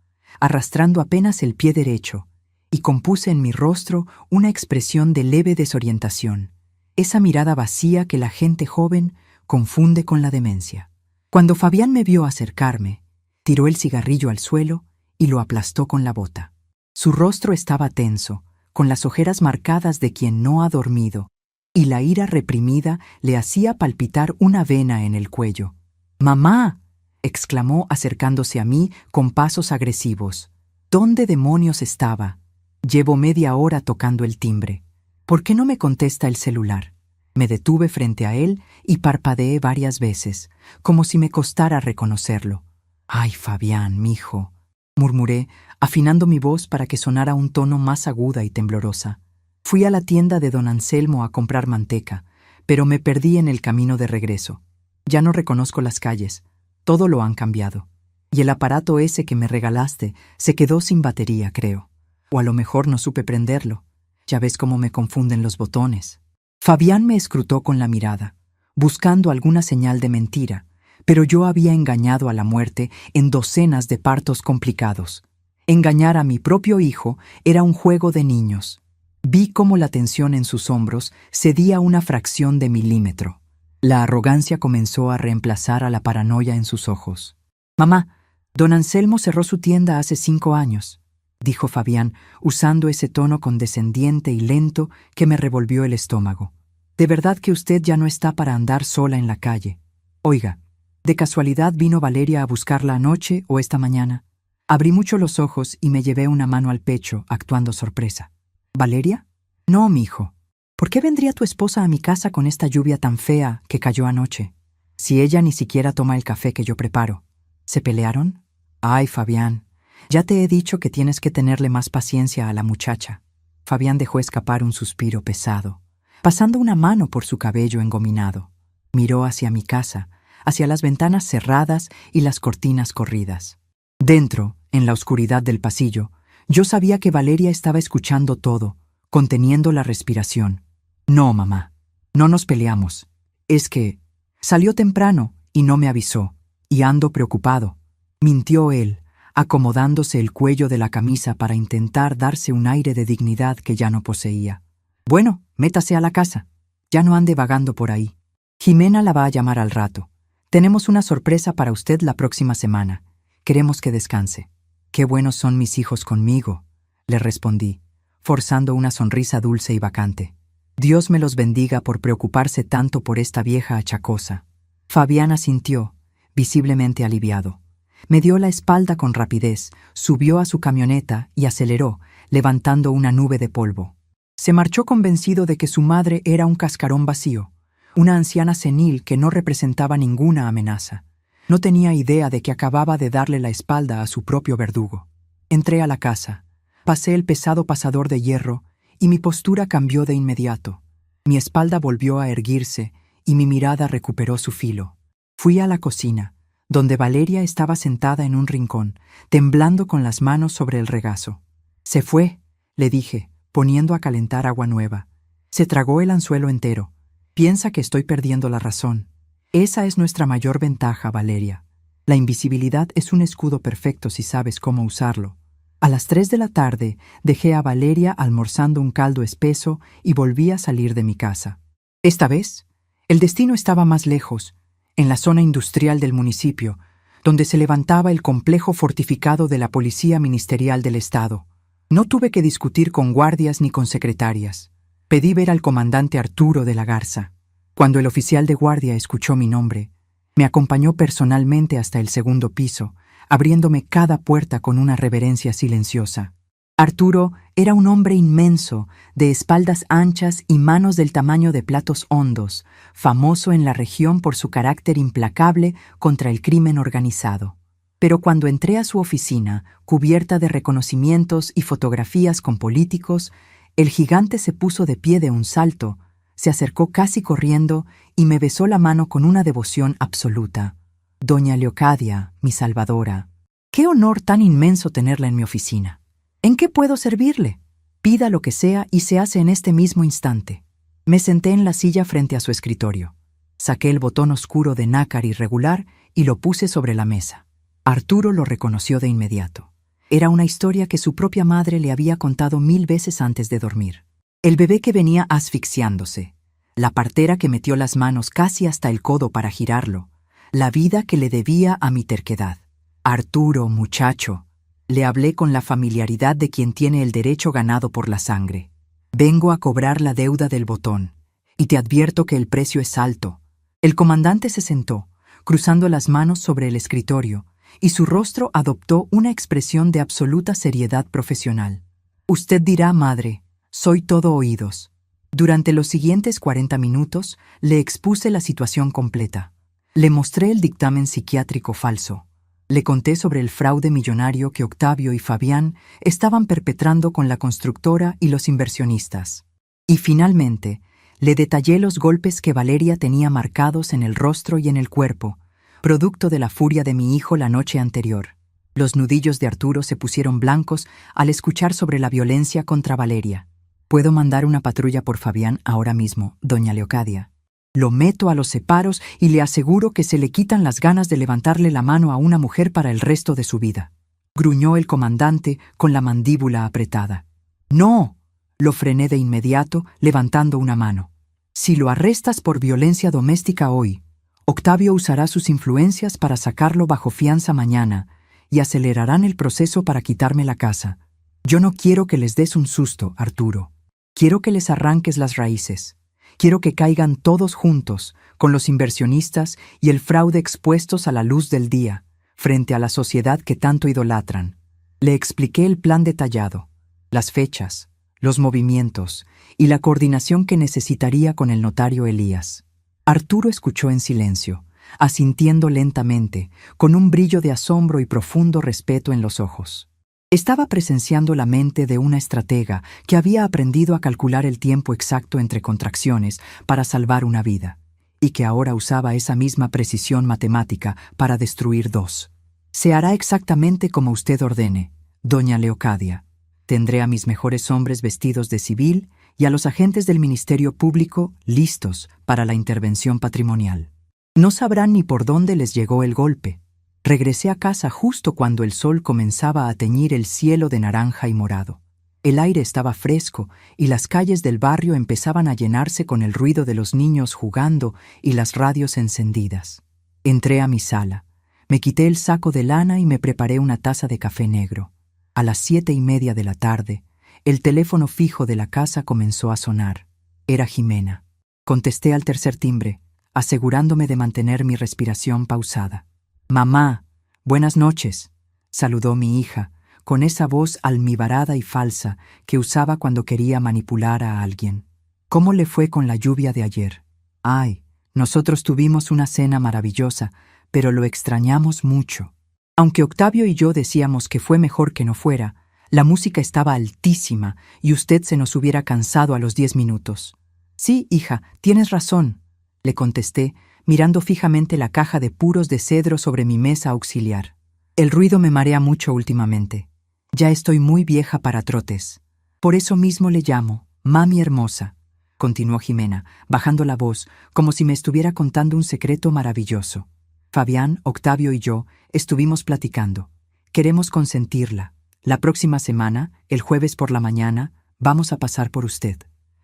arrastrando apenas el pie derecho, y compuse en mi rostro una expresión de leve desorientación, esa mirada vacía que la gente joven confunde con la demencia. Cuando Fabián me vio acercarme, tiró el cigarrillo al suelo y lo aplastó con la bota. Su rostro estaba tenso, con las ojeras marcadas de quien no ha dormido, y la ira reprimida le hacía palpitar una vena en el cuello. «¡Mamá!», exclamó acercándose a mí con pasos agresivos. «¿Dónde demonios estaba? Llevo media hora tocando el timbre. ¿Por qué no me contesta el celular?». Me detuve frente a él y parpadeé varias veces, como si me costara reconocerlo. «Ay, Fabián, mijo», murmuré, afinando mi voz para que sonara un tono más aguda y temblorosa. Fui a la tienda de don Anselmo a comprar manteca, pero me perdí en el camino de regreso. Ya no reconozco las calles, todo lo han cambiado. Y el aparato ese que me regalaste se quedó sin batería, creo. O a lo mejor no supe prenderlo. Ya ves cómo me confunden los botones. Fabián me escrutó con la mirada, buscando alguna señal de mentira, pero yo había engañado a la muerte en docenas de partos complicados. Engañar a mi propio hijo era un juego de niños. Vi cómo la tensión en sus hombros cedía una fracción de milímetro. La arrogancia comenzó a reemplazar a la paranoia en sus ojos. «Mamá, don Anselmo cerró su tienda hace 5 años», dijo Fabián, usando ese tono condescendiente y lento que me revolvió el estómago. «De verdad que usted ya no está para andar sola en la calle. Oiga, ¿de casualidad vino Valeria a buscarla anoche o esta mañana?». Abrí mucho los ojos y me llevé una mano al pecho, actuando sorpresa. «¿Valeria? No, mijo. ¿Por qué vendría tu esposa a mi casa con esta lluvia tan fea que cayó anoche? Si ella ni siquiera toma el café que yo preparo. ¿Se pelearon? Ay, Fabián, ya te he dicho que tienes que tenerle más paciencia a la muchacha». Fabián dejó escapar un suspiro pesado, pasando una mano por su cabello engominado. Miró hacia mi casa, hacia las ventanas cerradas y las cortinas corridas. Dentro, en la oscuridad del pasillo, yo sabía que Valeria estaba escuchando todo, conteniendo la respiración. «No, mamá, no nos peleamos. Es que salió temprano y no me avisó, y ando preocupado», mintió él, acomodándose el cuello de la camisa para intentar darse un aire de dignidad que ya no poseía. «Bueno, métase a la casa. Ya no ande vagando por ahí. Jimena la va a llamar al rato. Tenemos una sorpresa para usted la próxima semana. Queremos que descanse». «Qué buenos son mis hijos conmigo», le respondí, forzando una sonrisa dulce y vacante. «Dios me los bendiga por preocuparse tanto por esta vieja achacosa». Fabián asintió, visiblemente aliviado. Me dio la espalda con rapidez, subió a su camioneta y aceleró, levantando una nube de polvo. Se marchó convencido de que su madre era un cascarón vacío, una anciana senil que no representaba ninguna amenaza. No tenía idea de que acababa de darle la espalda a su propio verdugo. Entré a la casa, pasé el pesado pasador de hierro y mi postura cambió de inmediato. Mi espalda volvió a erguirse y mi mirada recuperó su filo. Fui a la cocina, donde Valeria estaba sentada en un rincón, temblando con las manos sobre el regazo. «Se fue», le dije, poniendo a calentar agua nueva. «Se tragó el anzuelo entero. Piensa que estoy perdiendo la razón. Esa es nuestra mayor ventaja, Valeria. La invisibilidad es un escudo perfecto si sabes cómo usarlo. A las 3 de la tarde dejé a Valeria almorzando un caldo espeso y volví a salir de mi casa. Esta vez, el destino estaba más lejos, en la zona industrial del municipio, donde se levantaba el complejo fortificado de la Policía Ministerial del Estado. No tuve que discutir con guardias ni con secretarias. Pedí ver al comandante Arturo de la Garza. Cuando el oficial de guardia escuchó mi nombre, me acompañó personalmente hasta el segundo piso, abriéndome cada puerta con una reverencia silenciosa. Arturo era un hombre inmenso, de espaldas anchas y manos del tamaño de platos hondos, famoso en la región por su carácter implacable contra el crimen organizado. Pero cuando entré a su oficina, cubierta de reconocimientos y fotografías con políticos, el gigante se puso de pie de un salto, se acercó casi corriendo y me besó la mano con una devoción absoluta. Doña Leocadia, mi salvadora, qué honor tan inmenso tenerla en mi oficina. ¿En qué puedo servirle? Pida lo que sea y se hace en este mismo instante. Me senté en la silla frente a su escritorio. Saqué el botón oscuro de nácar irregular y lo puse sobre la mesa. Arturo lo reconoció de inmediato. Era una historia que su propia madre le había contado 1000 veces antes de dormir. El bebé que venía asfixiándose, la partera que metió las manos casi hasta el codo para girarlo, la vida que le debía a mi terquedad. Arturo, muchacho, le hablé con la familiaridad de quien tiene el derecho ganado por la sangre. Vengo a cobrar la deuda del botón, y te advierto que el precio es alto. El comandante se sentó, cruzando las manos sobre el escritorio, y su rostro adoptó una expresión de absoluta seriedad profesional. Usted dirá, madre, soy todo oídos. Durante los siguientes 40 minutos le expuse la situación completa. Le mostré el dictamen psiquiátrico falso. Le conté sobre el fraude millonario que Octavio y Fabián estaban perpetrando con la constructora y los inversionistas. Y finalmente, le detallé los golpes que Valeria tenía marcados en el rostro y en el cuerpo, producto de la furia de mi hijo la noche anterior. Los nudillos de Arturo se pusieron blancos al escuchar sobre la violencia contra Valeria. Puedo mandar una patrulla por Fabián ahora mismo, doña Leocadia. Lo meto a los separos y le aseguro que se le quitan las ganas de levantarle la mano a una mujer para el resto de su vida. Gruñó el comandante con la mandíbula apretada. ¡No! Lo frené de inmediato, levantando una mano. Si lo arrestas por violencia doméstica hoy, Octavio usará sus influencias para sacarlo bajo fianza mañana y acelerarán el proceso para quitarme la casa. Yo no quiero que les des un susto, Arturo. Quiero que les arranques las raíces. Quiero que caigan todos juntos, con los inversionistas y el fraude expuestos a la luz del día, frente a la sociedad que tanto idolatran. Le expliqué el plan detallado, las fechas, los movimientos y la coordinación que necesitaría con el notario Elías. Arturo escuchó en silencio, asintiendo lentamente, con un brillo de asombro y profundo respeto en los ojos. Estaba presenciando la mente de una estratega que había aprendido a calcular el tiempo exacto entre contracciones para salvar una vida, y que ahora usaba esa misma precisión matemática para destruir 2. Se hará exactamente como usted ordene, doña Leocadia. Tendré a mis mejores hombres vestidos de civil y a los agentes del Ministerio Público listos para la intervención patrimonial. No sabrán ni por dónde les llegó el golpe. Regresé a casa justo cuando el sol comenzaba a teñir el cielo de naranja y morado. El aire estaba fresco y las calles del barrio empezaban a llenarse con el ruido de los niños jugando y las radios encendidas. Entré a mi sala, me quité el saco de lana y me preparé una taza de café negro. A las 7:30 de la tarde, el teléfono fijo de la casa comenzó a sonar. Era Jimena. Contesté al tercer timbre, asegurándome de mantener mi respiración pausada. «Mamá, buenas noches», saludó mi hija, con esa voz almibarada y falsa que usaba cuando quería manipular a alguien. «¿Cómo le fue con la lluvia de ayer?» «Ay, nosotros tuvimos una cena maravillosa, pero lo extrañamos mucho». Aunque Octavio y yo decíamos que fue mejor que no fuera, la música estaba altísima y usted se nos hubiera cansado a los 10 minutos. «Sí, hija, tienes razón», le contesté, mirando fijamente la caja de puros de cedro sobre mi mesa auxiliar. «El ruido me marea mucho últimamente. Ya estoy muy vieja para trotes. Por eso mismo le llamo, mami hermosa», continuó Jimena, bajando la voz, como si me estuviera contando un secreto maravilloso. «Fabián, Octavio y yo estuvimos platicando. Queremos consentirla. La próxima semana, el jueves por la mañana, vamos a pasar por usted.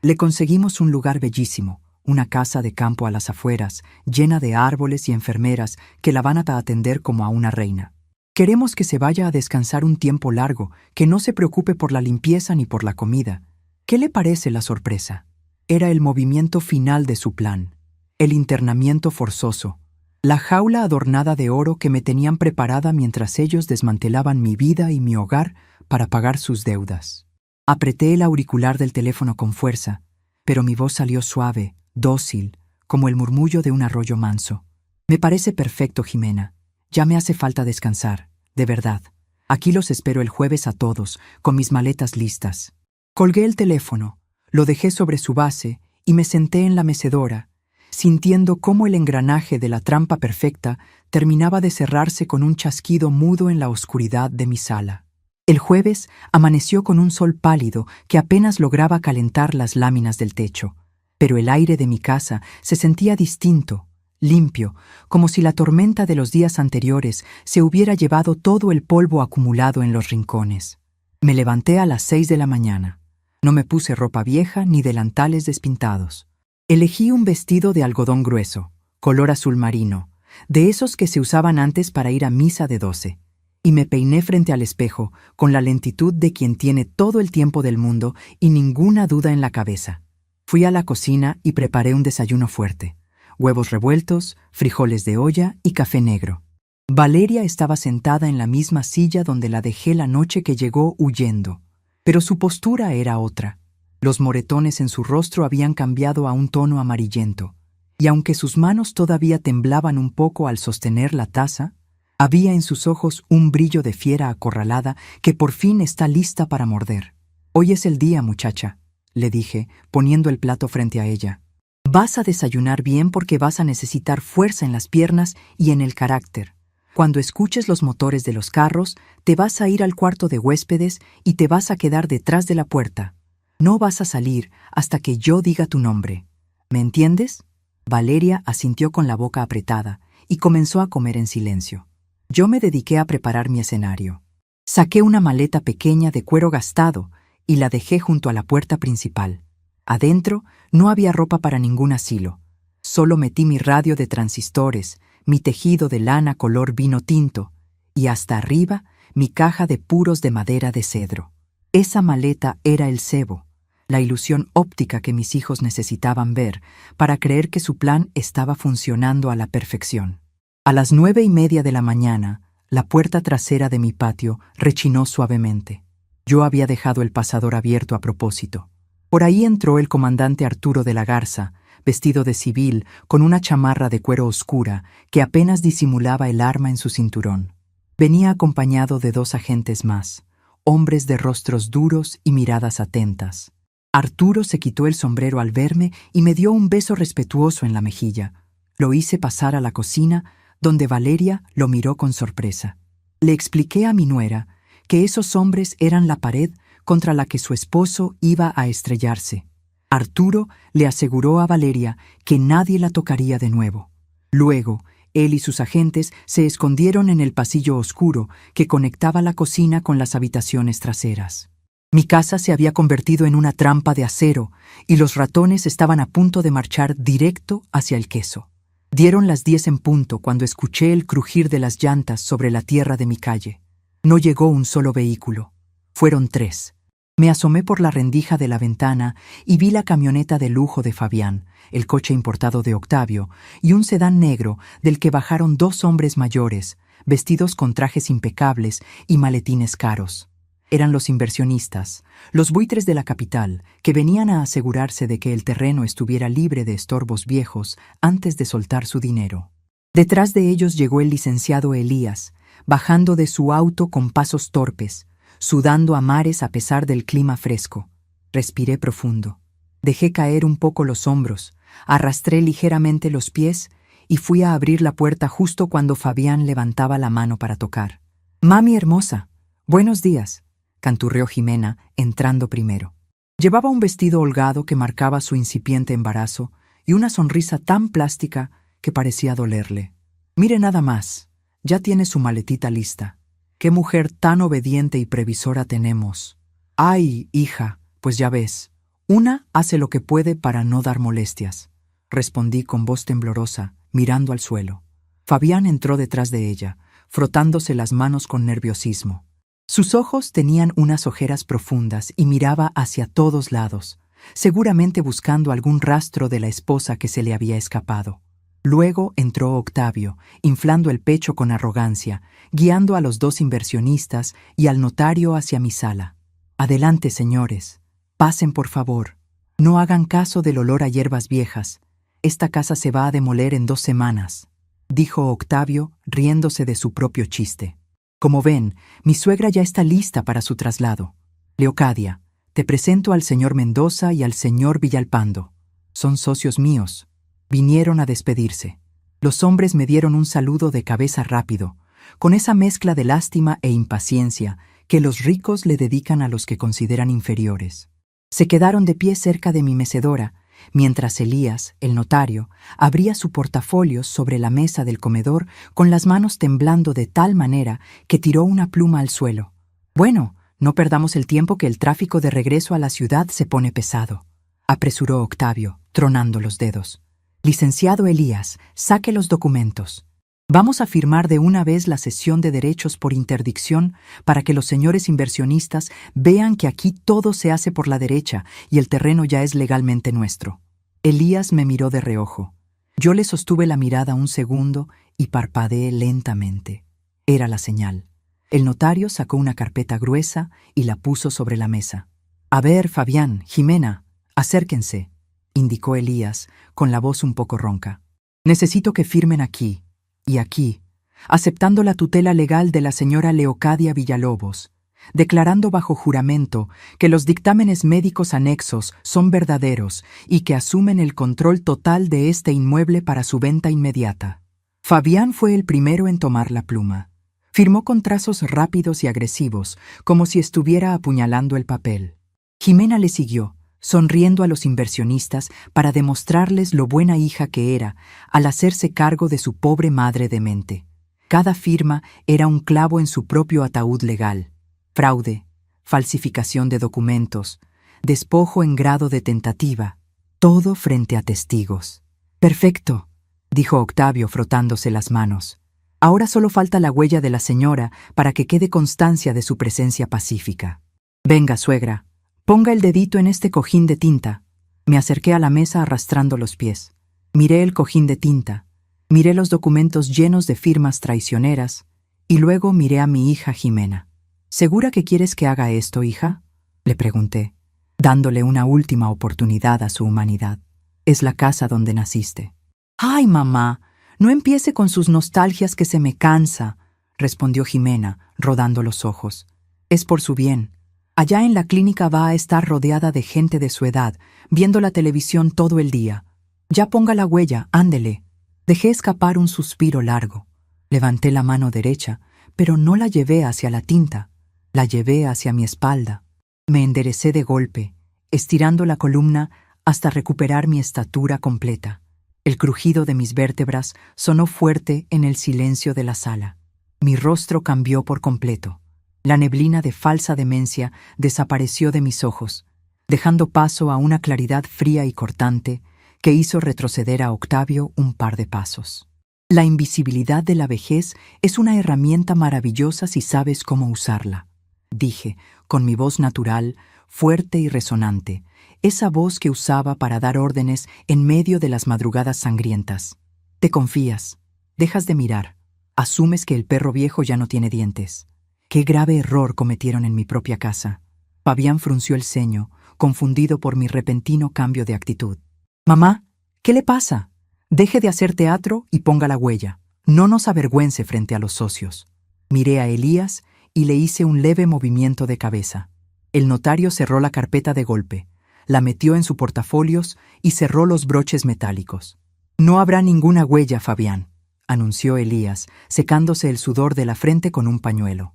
Le conseguimos un lugar bellísimo, una casa de campo a las afueras, llena de árboles y enfermeras que la van a atender como a una reina. Queremos que se vaya a descansar un tiempo largo, que no se preocupe por la limpieza ni por la comida. ¿Qué le parece la sorpresa? Era el movimiento final de su plan, el internamiento forzoso, la jaula adornada de oro que me tenían preparada mientras ellos desmantelaban mi vida y mi hogar para pagar sus deudas. Apreté el auricular del teléfono con fuerza, pero mi voz salió suave, dócil, como el murmullo de un arroyo manso. Me parece perfecto, Jimena. Ya me hace falta descansar, de verdad. Aquí los espero el jueves a todos, con mis maletas listas. Colgué el teléfono, lo dejé sobre su base y me senté en la mecedora, sintiendo cómo el engranaje de la trampa perfecta terminaba de cerrarse con un chasquido mudo en la oscuridad de mi sala. El jueves amaneció con un sol pálido que apenas lograba calentar las láminas del techo, pero el aire de mi casa se sentía distinto, limpio, como si la tormenta de los días anteriores se hubiera llevado todo el polvo acumulado en los rincones. Me levanté a las 6 de la mañana. No me puse ropa vieja ni delantales despintados. Elegí un vestido de algodón grueso, color azul marino, de esos que se usaban antes para ir a misa de 12, y me peiné frente al espejo con la lentitud de quien tiene todo el tiempo del mundo y ninguna duda en la cabeza. Fui a la cocina y preparé un desayuno fuerte. Huevos revueltos, frijoles de olla y café negro. Valeria estaba sentada en la misma silla donde la dejé la noche que llegó huyendo, pero su postura era otra. Los moretones en su rostro habían cambiado a un tono amarillento, y aunque sus manos todavía temblaban un poco al sostener la taza, había en sus ojos un brillo de fiera acorralada que por fin está lista para morder. «Hoy es el día, muchacha», le dije, poniendo el plato frente a ella. «Vas a desayunar bien porque vas a necesitar fuerza en las piernas y en el carácter. Cuando escuches los motores de los carros, te vas a ir al cuarto de huéspedes y te vas a quedar detrás de la puerta. No vas a salir hasta que yo diga tu nombre. ¿Me entiendes?» Valeria asintió con la boca apretada y comenzó a comer en silencio. Yo me dediqué a preparar mi escenario. Saqué una maleta pequeña de cuero gastado y la dejé junto a la puerta principal. Adentro no había ropa para ningún asilo. Solo metí mi radio de transistores, mi tejido de lana color vino tinto y hasta arriba mi caja de puros de madera de cedro. Esa maleta era el cebo, la ilusión óptica que mis hijos necesitaban ver para creer que su plan estaba funcionando a la perfección. A las 9:30 de la mañana, la puerta trasera de mi patio rechinó suavemente. Yo había dejado el pasador abierto a propósito. Por ahí entró el comandante Arturo de la Garza, vestido de civil, con una chamarra de cuero oscura que apenas disimulaba el arma en su cinturón. Venía acompañado de 2 agentes más, hombres de rostros duros y miradas atentas. Arturo se quitó el sombrero al verme y me dio un beso respetuoso en la mejilla. Lo hice pasar a la cocina, donde Valeria lo miró con sorpresa. Le expliqué a mi nuera que esos hombres eran la pared contra la que su esposo iba a estrellarse. Arturo le aseguró a Valeria que nadie la tocaría de nuevo. Luego, él y sus agentes se escondieron en el pasillo oscuro que conectaba la cocina con las habitaciones traseras. Mi casa se había convertido en una trampa de acero y los ratones estaban a punto de marchar directo hacia el queso. Dieron las 10 en punto cuando escuché el crujir de las llantas sobre la tierra de mi calle. No llegó un solo vehículo. Fueron 3. Me asomé por la rendija de la ventana y vi la camioneta de lujo de Fabián, el coche importado de Octavio, y un sedán negro del que bajaron 2 hombres mayores, vestidos con trajes impecables y maletines caros. Eran los inversionistas, los buitres de la capital, que venían a asegurarse de que el terreno estuviera libre de estorbos viejos antes de soltar su dinero. Detrás de ellos llegó el licenciado Elías, bajando de su auto con pasos torpes, sudando a mares a pesar del clima fresco. Respiré profundo. Dejé caer un poco los hombros, arrastré ligeramente los pies y fui a abrir la puerta justo cuando Fabián levantaba la mano para tocar. «Mami hermosa, buenos días», canturreó Jimena, entrando primero. Llevaba un vestido holgado que marcaba su incipiente embarazo y una sonrisa tan plástica que parecía dolerle. «Mire nada más, ya tiene su maletita lista. qué mujer tan obediente y previsora tenemos. Ay, hija, pues ya ves, una hace lo que puede para no dar molestias, respondí con voz temblorosa, mirando al suelo. Fabián entró detrás de ella, frotándose las manos con nerviosismo. Sus ojos tenían unas ojeras profundas y miraba hacia todos lados, seguramente buscando algún rastro de la esposa que se le había escapado. Luego entró Octavio, inflando el pecho con arrogancia, guiando a los dos inversionistas y al notario hacia mi sala. Adelante, señores. Pasen, por favor. No hagan caso del olor a hierbas viejas. Esta casa se va a demoler en 2 semanas, dijo Octavio, riéndose de su propio chiste. Como ven, mi suegra ya está lista para su traslado. Leocadia, te presento al señor Mendoza y al señor Villalpando. Son socios míos. Vinieron a despedirse. Los hombres me dieron un saludo de cabeza rápido, con esa mezcla de lástima e impaciencia que los ricos le dedican a los que consideran inferiores. Se quedaron de pie cerca de mi mecedora, mientras Elías, el notario, abría su portafolio sobre la mesa del comedor con las manos temblando de tal manera que tiró una pluma al suelo. Bueno, no perdamos el tiempo que el tráfico de regreso a la ciudad se pone pesado, apresuró Octavio, tronando los dedos. Licenciado Elías, saque los documentos. Vamos a firmar de una vez la cesión de derechos por interdicción para que los señores inversionistas vean que aquí todo se hace por la derecha y el terreno ya es legalmente nuestro. Elías me miró de reojo. Yo le sostuve la mirada un segundo y parpadeé lentamente. Era la señal. El notario sacó una carpeta gruesa y la puso sobre la mesa. A ver, Fabián, Jimena, acérquense, indicó Elías, con la voz un poco ronca. Necesito que firmen aquí y aquí, aceptando la tutela legal de la señora Leocadia Villalobos, declarando bajo juramento que los dictámenes médicos anexos son verdaderos y que asumen el control total de este inmueble para su venta inmediata. Fabián fue el primero en tomar la pluma. Firmó con trazos rápidos y agresivos, como si estuviera apuñalando el papel. Jimena le siguió, sonriendo a los inversionistas para demostrarles lo buena hija que era al hacerse cargo de su pobre madre demente. Cada firma era un clavo en su propio ataúd legal. Fraude, falsificación de documentos, despojo en grado de tentativa, todo frente a testigos. Perfecto, dijo Octavio frotándose las manos. Ahora solo falta la huella de la señora para que quede constancia de su presencia pacífica. Venga, suegra. Ponga el dedito en este cojín de tinta. Me acerqué a la mesa arrastrando los pies. Miré el cojín de tinta, miré los documentos llenos de firmas traicioneras y luego miré a mi hija Jimena. ¿Segura que quieres que haga esto, hija?, le pregunté, dándole una última oportunidad a su humanidad. Es la casa donde naciste. ¡Ay, mamá! No empiece con sus nostalgias que se me cansa, respondió Jimena, rodando los ojos. Es por su bien. Allá en la clínica va a estar rodeada de gente de su edad, viendo la televisión todo el día. Ya ponga la huella, ándele. Dejé escapar un suspiro largo. Levanté la mano derecha, pero no la llevé hacia la tinta. La llevé hacia mi espalda. Me enderecé de golpe, estirando la columna hasta recuperar mi estatura completa. El crujido de mis vértebras sonó fuerte en el silencio de la sala. Mi rostro cambió por completo. La neblina de falsa demencia desapareció de mis ojos, dejando paso a una claridad fría y cortante que hizo retroceder a Octavio un par de pasos. La invisibilidad de la vejez es una herramienta maravillosa si sabes cómo usarla, dije, con mi voz natural, fuerte y resonante, esa voz que usaba para dar órdenes en medio de las madrugadas sangrientas. Te confías, dejas de mirar, asumes que el perro viejo ya no tiene dientes. Qué grave error cometieron en mi propia casa. Fabián frunció el ceño, confundido por mi repentino cambio de actitud. Mamá, ¿qué le pasa? Deje de hacer teatro y ponga la huella. No nos avergüence frente a los socios. Miré a Elías y le hice un leve movimiento de cabeza. El notario cerró la carpeta de golpe, la metió en su portafolios y cerró los broches metálicos. No habrá ninguna huella, Fabián, anunció Elías, secándose el sudor de la frente con un pañuelo.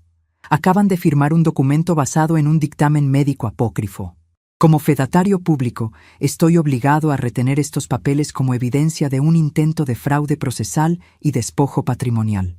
Acaban de firmar un documento basado en un dictamen médico apócrifo. Como fedatario público, estoy obligado a retener estos papeles como evidencia de un intento de fraude procesal y despojo patrimonial.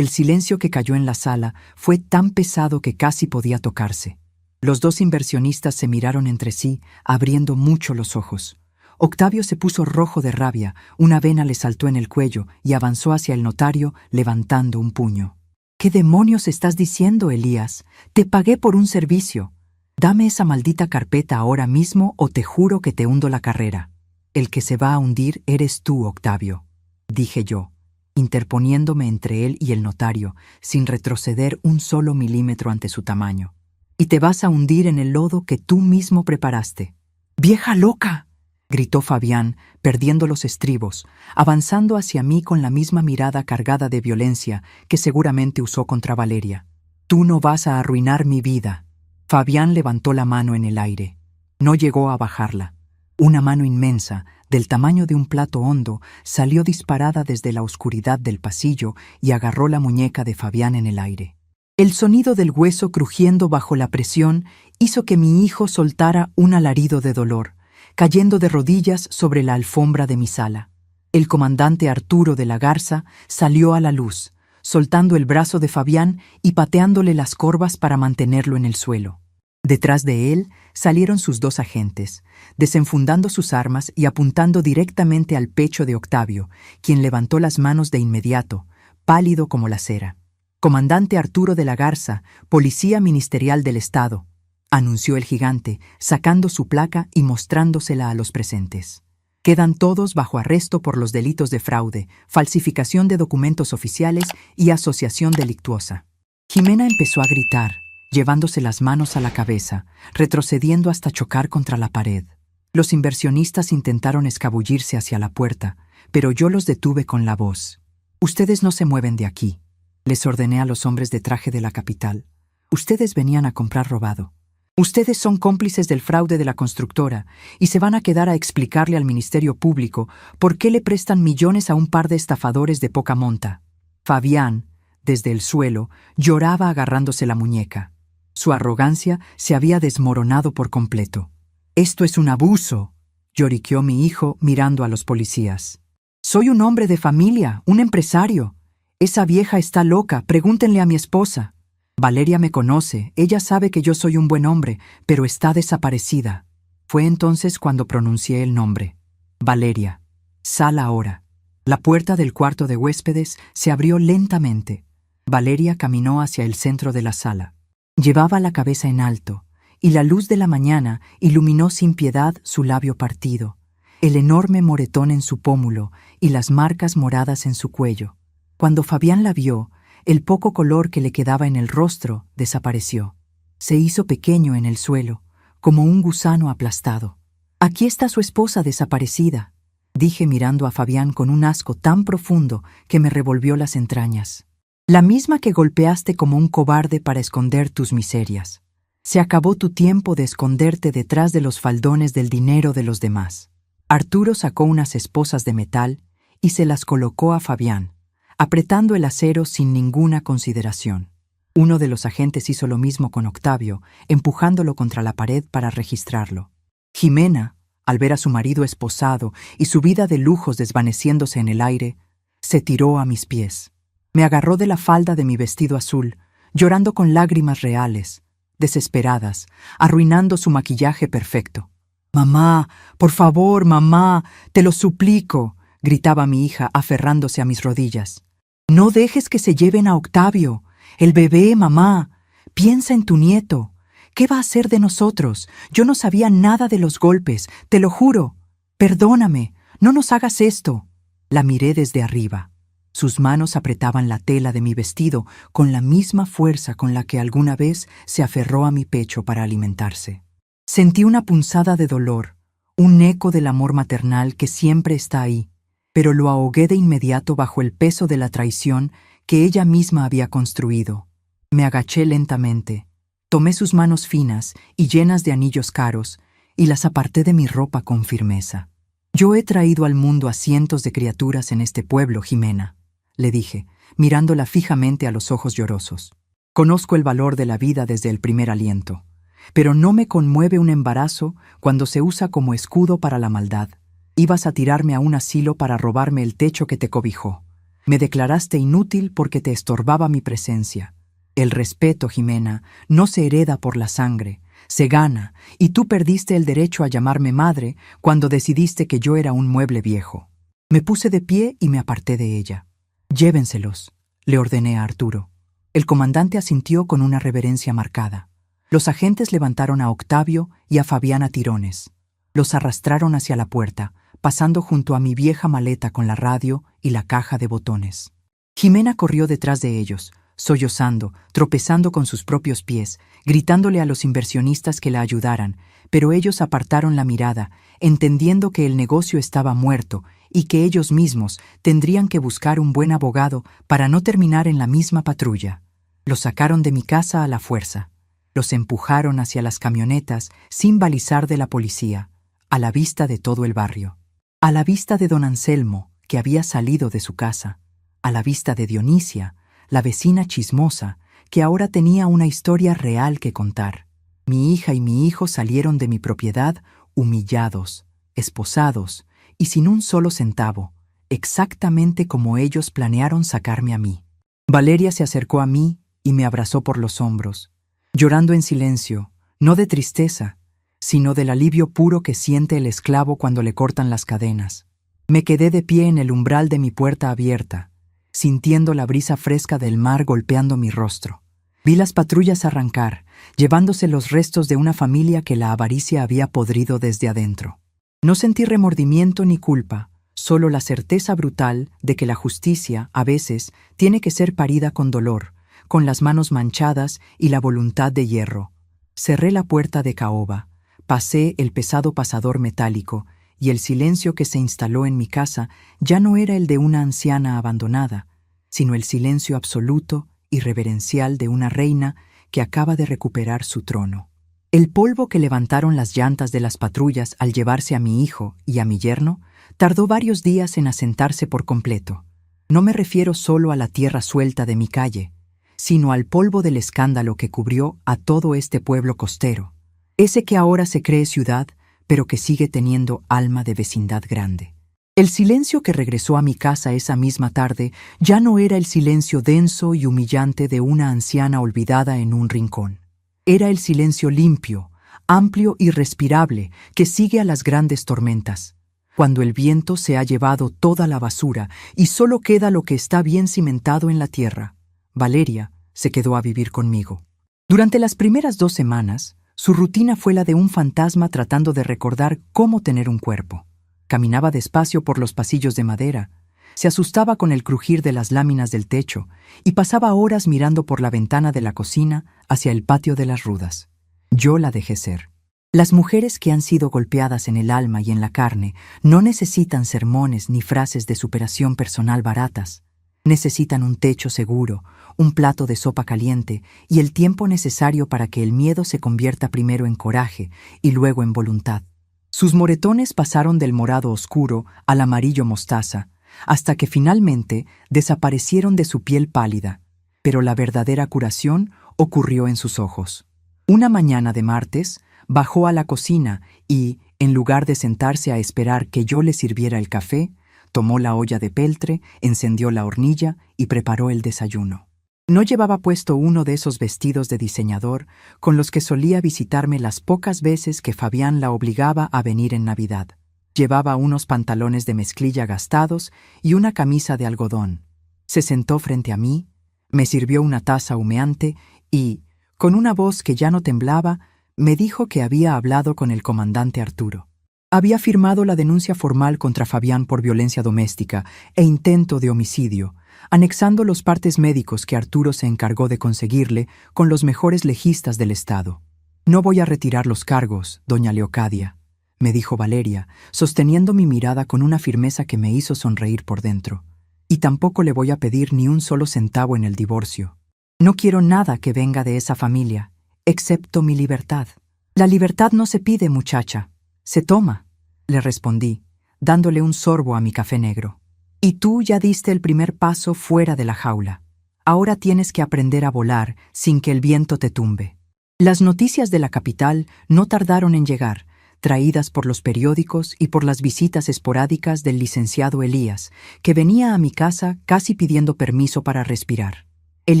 El silencio que cayó en la sala fue tan pesado que casi podía tocarse. Los dos inversionistas se miraron entre sí, abriendo mucho los ojos. Octavio se puso rojo de rabia, una vena le saltó en el cuello y avanzó hacia el notario levantando un puño. «¿Qué demonios estás diciendo, Elías? Te pagué por un servicio. Dame esa maldita carpeta ahora mismo o te juro que te hundo la carrera». «El que se va a hundir eres tú, Octavio», dije yo, interponiéndome entre él y el notario, sin retroceder un solo milímetro ante su tamaño. «Y te vas a hundir en el lodo que tú mismo preparaste». «¡Vieja loca!», gritó Fabián, perdiendo los estribos, avanzando hacia mí con la misma mirada cargada de violencia que seguramente usó contra Valeria. «Tú no vas a arruinar mi vida». Fabián levantó la mano en el aire. No llegó a bajarla. Una mano inmensa, del tamaño de un plato hondo, salió disparada desde la oscuridad del pasillo y agarró la muñeca de Fabián en el aire. El sonido del hueso crujiendo bajo la presión hizo que mi hijo soltara un alarido de dolor, cayendo de rodillas sobre la alfombra de mi sala. El comandante Arturo de la Garza salió a la luz, soltando el brazo de Fabián y pateándole las corvas para mantenerlo en el suelo. Detrás de él salieron sus dos agentes, desenfundando sus armas y apuntando directamente al pecho de Octavio, quien levantó las manos de inmediato, pálido como la cera. «Comandante Arturo de la Garza, Policía Ministerial del Estado», anunció el gigante, sacando su placa y mostrándosela a los presentes. «Quedan todos bajo arresto por los delitos de fraude, falsificación de documentos oficiales y asociación delictuosa». Jimena empezó a gritar, llevándose las manos a la cabeza, retrocediendo hasta chocar contra la pared. Los inversionistas intentaron escabullirse hacia la puerta, pero yo los detuve con la voz. «Ustedes no se mueven de aquí», les ordené a los hombres de traje de la capital. «Ustedes venían a comprar robado. Ustedes son cómplices del fraude de la constructora y se van a quedar a explicarle al Ministerio Público por qué le prestan millones a un par de estafadores de poca monta». Fabián, desde el suelo, lloraba agarrándose la muñeca. Su arrogancia se había desmoronado por completo. «Esto es un abuso», lloriqueó mi hijo mirando a los policías. «Soy un hombre de familia, un empresario. Esa vieja está loca, pregúntenle a mi esposa. Valeria me conoce, ella sabe que yo soy un buen hombre, pero está desaparecida». Fue entonces cuando pronuncié el nombre. «Valeria, sal ahora». La puerta del cuarto de huéspedes se abrió lentamente. Valeria caminó hacia el centro de la sala. Llevaba la cabeza en alto, y la luz de la mañana iluminó sin piedad su labio partido, el enorme moretón en su pómulo y las marcas moradas en su cuello. Cuando Fabián la vio, el poco color que le quedaba en el rostro desapareció. Se hizo pequeño en el suelo, como un gusano aplastado. «Aquí está su esposa desaparecida», dije mirando a Fabián con un asco tan profundo que me revolvió las entrañas. «La misma que golpeaste como un cobarde para esconder tus miserias. Se acabó tu tiempo de esconderte detrás de los faldones del dinero de los demás». Arturo sacó unas esposas de metal y se las colocó a Fabián, apretando el acero sin ninguna consideración. Uno de los agentes hizo lo mismo con Octavio, empujándolo contra la pared para registrarlo. Jimena, al ver a su marido esposado y su vida de lujos desvaneciéndose en el aire, se tiró a mis pies. Me agarró de la falda de mi vestido azul, llorando con lágrimas reales, desesperadas, arruinando su maquillaje perfecto. «Mamá, por favor, mamá, te lo suplico», gritaba mi hija aferrándose a mis rodillas. «No dejes que se lleven a Octavio. El bebé, mamá. Piensa en tu nieto. ¿Qué va a hacer de nosotros? Yo no sabía nada de los golpes, te lo juro. Perdóname, no nos hagas esto». La miré desde arriba. Sus manos apretaban la tela de mi vestido con la misma fuerza con la que alguna vez se aferró a mi pecho para alimentarse. Sentí una punzada de dolor, un eco del amor maternal que siempre está ahí, pero lo ahogué de inmediato bajo el peso de la traición que ella misma había construido. Me agaché lentamente, tomé sus manos finas y llenas de anillos caros y las aparté de mi ropa con firmeza. «Yo he traído al mundo a cientos de criaturas en este pueblo, Jimena», le dije, mirándola fijamente a los ojos llorosos. «Conozco el valor de la vida desde el primer aliento, pero no me conmueve un embarazo cuando se usa como escudo para la maldad. Ibas a tirarme a un asilo para robarme el techo que te cobijó. Me declaraste inútil porque te estorbaba mi presencia. El respeto, Jimena, no se hereda por la sangre, se gana, y tú perdiste el derecho a llamarme madre cuando decidiste que yo era un mueble viejo. Me puse de pie y me aparté de ella. Llévenselos, le ordené a Arturo. El comandante asintió con una reverencia marcada. Los agentes levantaron a Octavio y a Fabián a tirones. Los arrastraron hacia la puerta, pasando junto a mi vieja maleta con la radio y la caja de botones. Jimena corrió detrás de ellos, sollozando, tropezando con sus propios pies, gritándole a los inversionistas que la ayudaran, pero ellos apartaron la mirada, entendiendo que el negocio estaba muerto y que ellos mismos tendrían que buscar un buen abogado para no terminar en la misma patrulla. Los sacaron de mi casa a la fuerza. Los empujaron hacia las camionetas sin balizar de la policía, a la vista de todo el barrio. A la vista de don Anselmo, que había salido de su casa. A la vista de Dionisia, la vecina chismosa, que ahora tenía una historia real que contar. Mi hija y mi hijo salieron de mi propiedad humillados, esposados y sin un solo centavo, exactamente como ellos planearon sacarme a mí. Valeria se acercó a mí y me abrazó por los hombros, llorando en silencio, no de tristeza, sino del alivio puro que siente el esclavo cuando le cortan las cadenas. Me quedé de pie en el umbral de mi puerta abierta, sintiendo la brisa fresca del mar golpeando mi rostro. Vi las patrullas arrancar, llevándose los restos de una familia que la avaricia había podrido desde adentro. No sentí remordimiento ni culpa, solo la certeza brutal de que la justicia, a veces, tiene que ser parida con dolor, con las manos manchadas y la voluntad de hierro. Cerré la puerta de caoba, pasé el pesado pasador metálico, y el silencio que se instaló en mi casa ya no era el de una anciana abandonada, sino el silencio absoluto y reverencial de una reina que acaba de recuperar su trono. El polvo que levantaron las llantas de las patrullas al llevarse a mi hijo y a mi yerno tardó varios días en asentarse por completo. No me refiero solo a la tierra suelta de mi calle, sino al polvo del escándalo que cubrió a todo este pueblo costero, ese que ahora se cree ciudad, pero que sigue teniendo alma de vecindad grande. El silencio que regresó a mi casa esa misma tarde ya no era el silencio denso y humillante de una anciana olvidada en un rincón. Era el silencio limpio, amplio y respirable que sigue a las grandes tormentas, cuando el viento se ha llevado toda la basura y solo queda lo que está bien cimentado en la tierra. Valeria se quedó a vivir conmigo. Durante las primeras 2 semanas, su rutina fue la de un fantasma tratando de recordar cómo tener un cuerpo. Caminaba despacio por los pasillos de madera, se asustaba con el crujir de las láminas del techo y pasaba horas mirando por la ventana de la cocina hacia el patio de las rudas. Yo la dejé ser. Las mujeres que han sido golpeadas en el alma y en la carne no necesitan sermones ni frases de superación personal baratas. Necesitan un techo seguro, un plato de sopa caliente y el tiempo necesario para que el miedo se convierta primero en coraje y luego en voluntad. Sus moretones pasaron del morado oscuro al amarillo mostaza, hasta que finalmente desaparecieron de su piel pálida, pero la verdadera curación ocurrió en sus ojos. Una mañana de martes, bajó a la cocina y, en lugar de sentarse a esperar que yo le sirviera el café, tomó la olla de peltre, encendió la hornilla y preparó el desayuno. No llevaba puesto uno de esos vestidos de diseñador con los que solía visitarme las pocas veces que Fabián la obligaba a venir en Navidad. Llevaba unos pantalones de mezclilla gastados y una camisa de algodón. Se sentó frente a mí, me sirvió una taza humeante y, con una voz que ya no temblaba, me dijo que había hablado con el comandante Arturo. Había firmado la denuncia formal contra Fabián por violencia doméstica e intento de homicidio, anexando los partes médicos que Arturo se encargó de conseguirle con los mejores legistas del Estado. «No voy a retirar los cargos, doña Leocadia», me dijo Valeria, sosteniendo mi mirada con una firmeza que me hizo sonreír por dentro. «Y tampoco le voy a pedir ni un solo centavo en el divorcio. No quiero nada que venga de esa familia, excepto mi libertad». «La libertad no se pide, muchacha, se toma», le respondí, dándole un sorbo a mi café negro. «Y tú ya diste el primer paso fuera de la jaula. Ahora tienes que aprender a volar sin que el viento te tumbe». Las noticias de la capital no tardaron en llegar, traídas por los periódicos y por las visitas esporádicas del licenciado Elías, que venía a mi casa casi pidiendo permiso para respirar. El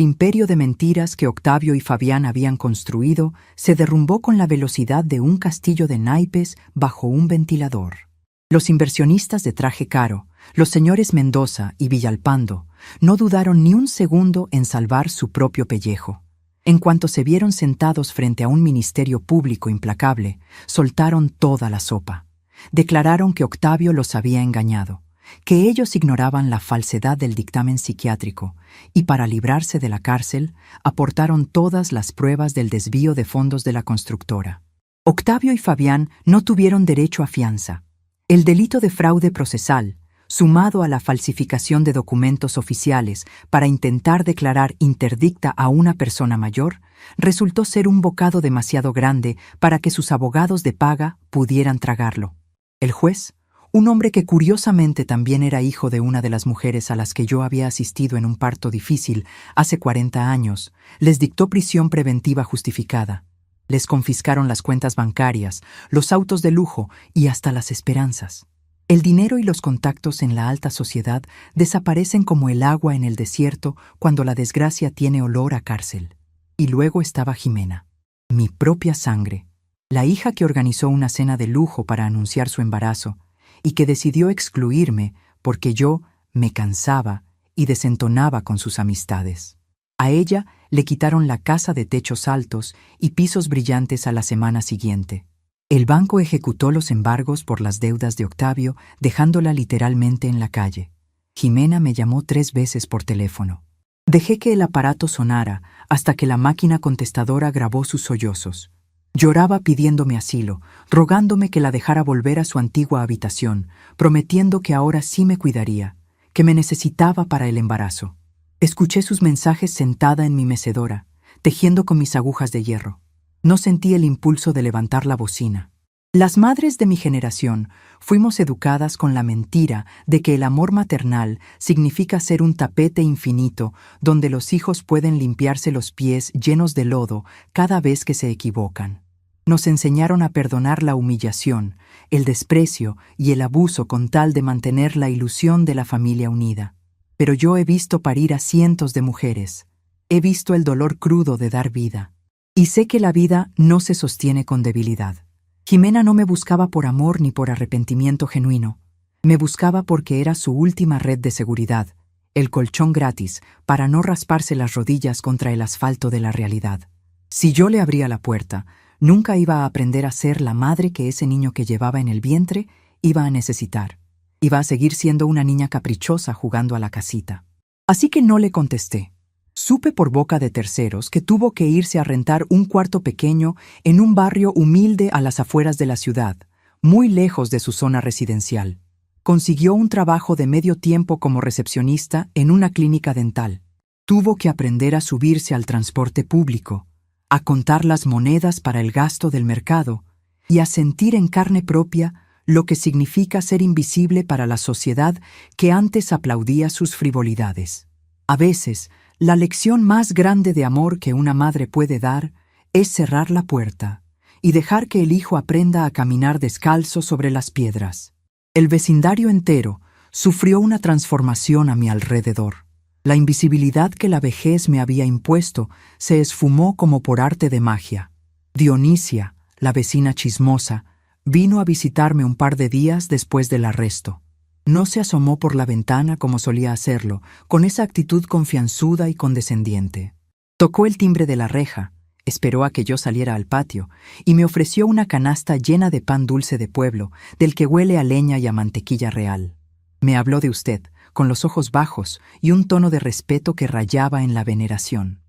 imperio de mentiras que Octavio y Fabián habían construido se derrumbó con la velocidad de un castillo de naipes bajo un ventilador. Los inversionistas de traje caro, los señores Mendoza y Villalpando, no dudaron ni un segundo en salvar su propio pellejo. En cuanto se vieron sentados frente a un ministerio público implacable, soltaron toda la sopa. Declararon que Octavio los había engañado, que ellos ignoraban la falsedad del dictamen psiquiátrico y para librarse de la cárcel aportaron todas las pruebas del desvío de fondos de la constructora. Octavio y Fabián no tuvieron derecho a fianza. El delito de fraude procesal, sumado a la falsificación de documentos oficiales para intentar declarar interdicta a una persona mayor, resultó ser un bocado demasiado grande para que sus abogados de paga pudieran tragarlo. El juez, un hombre que curiosamente también era hijo de una de las mujeres a las que yo había asistido en un parto difícil hace 40 años, les dictó prisión preventiva justificada. Les confiscaron las cuentas bancarias, los autos de lujo y hasta las esperanzas. El dinero y los contactos en la alta sociedad desaparecen como el agua en el desierto cuando la desgracia tiene olor a cárcel. Y luego estaba Jimena, mi propia sangre, la hija que organizó una cena de lujo para anunciar su embarazo y que decidió excluirme porque yo me cansaba y desentonaba con sus amistades. A ella le quitaron la casa de techos altos y pisos brillantes a la semana siguiente. El banco ejecutó los embargos por las deudas de Octavio, dejándola literalmente en la calle. Jimena me llamó 3 veces por teléfono. Dejé que el aparato sonara hasta que la máquina contestadora grabó sus sollozos. Lloraba pidiéndome asilo, rogándome que la dejara volver a su antigua habitación, prometiendo que ahora sí me cuidaría, que me necesitaba para el embarazo. Escuché sus mensajes sentada en mi mecedora, tejiendo con mis agujas de hierro. No sentí el impulso de levantar la bocina. Las madres de mi generación fuimos educadas con la mentira de que el amor maternal significa ser un tapete infinito donde los hijos pueden limpiarse los pies llenos de lodo cada vez que se equivocan. Nos enseñaron a perdonar la humillación, el desprecio y el abuso con tal de mantener la ilusión de la familia unida. Pero yo he visto parir a cientos de mujeres. He visto el dolor crudo de dar vida. Y sé que la vida no se sostiene con debilidad. Jimena no me buscaba por amor ni por arrepentimiento genuino. Me buscaba porque era su última red de seguridad, el colchón gratis para no rasparse las rodillas contra el asfalto de la realidad. Si yo le abría la puerta, nunca iba a aprender a ser la madre que ese niño que llevaba en el vientre iba a necesitar. Iba a seguir siendo una niña caprichosa jugando a la casita. Así que no le contesté. Supe por boca de terceros que tuvo que irse a rentar un cuarto pequeño en un barrio humilde a las afueras de la ciudad, muy lejos de su zona residencial. Consiguió un trabajo de medio tiempo como recepcionista en una clínica dental. Tuvo que aprender a subirse al transporte público, a contar las monedas para el gasto del mercado y a sentir en carne propia lo que significa ser invisible para la sociedad que antes aplaudía sus frivolidades. A veces, la lección más grande de amor que una madre puede dar es cerrar la puerta y dejar que el hijo aprenda a caminar descalzo sobre las piedras. El vecindario entero sufrió una transformación a mi alrededor. La invisibilidad que la vejez me había impuesto se esfumó como por arte de magia. Dionisia, la vecina chismosa, vino a visitarme un par de días después del arresto. No se asomó por la ventana como solía hacerlo, con esa actitud confianzuda y condescendiente. Tocó el timbre de la reja, esperó a que yo saliera al patio y me ofreció una canasta llena de pan dulce de pueblo, del que huele a leña y a mantequilla real. Me habló de usted, con los ojos bajos y un tono de respeto que rayaba en la veneración.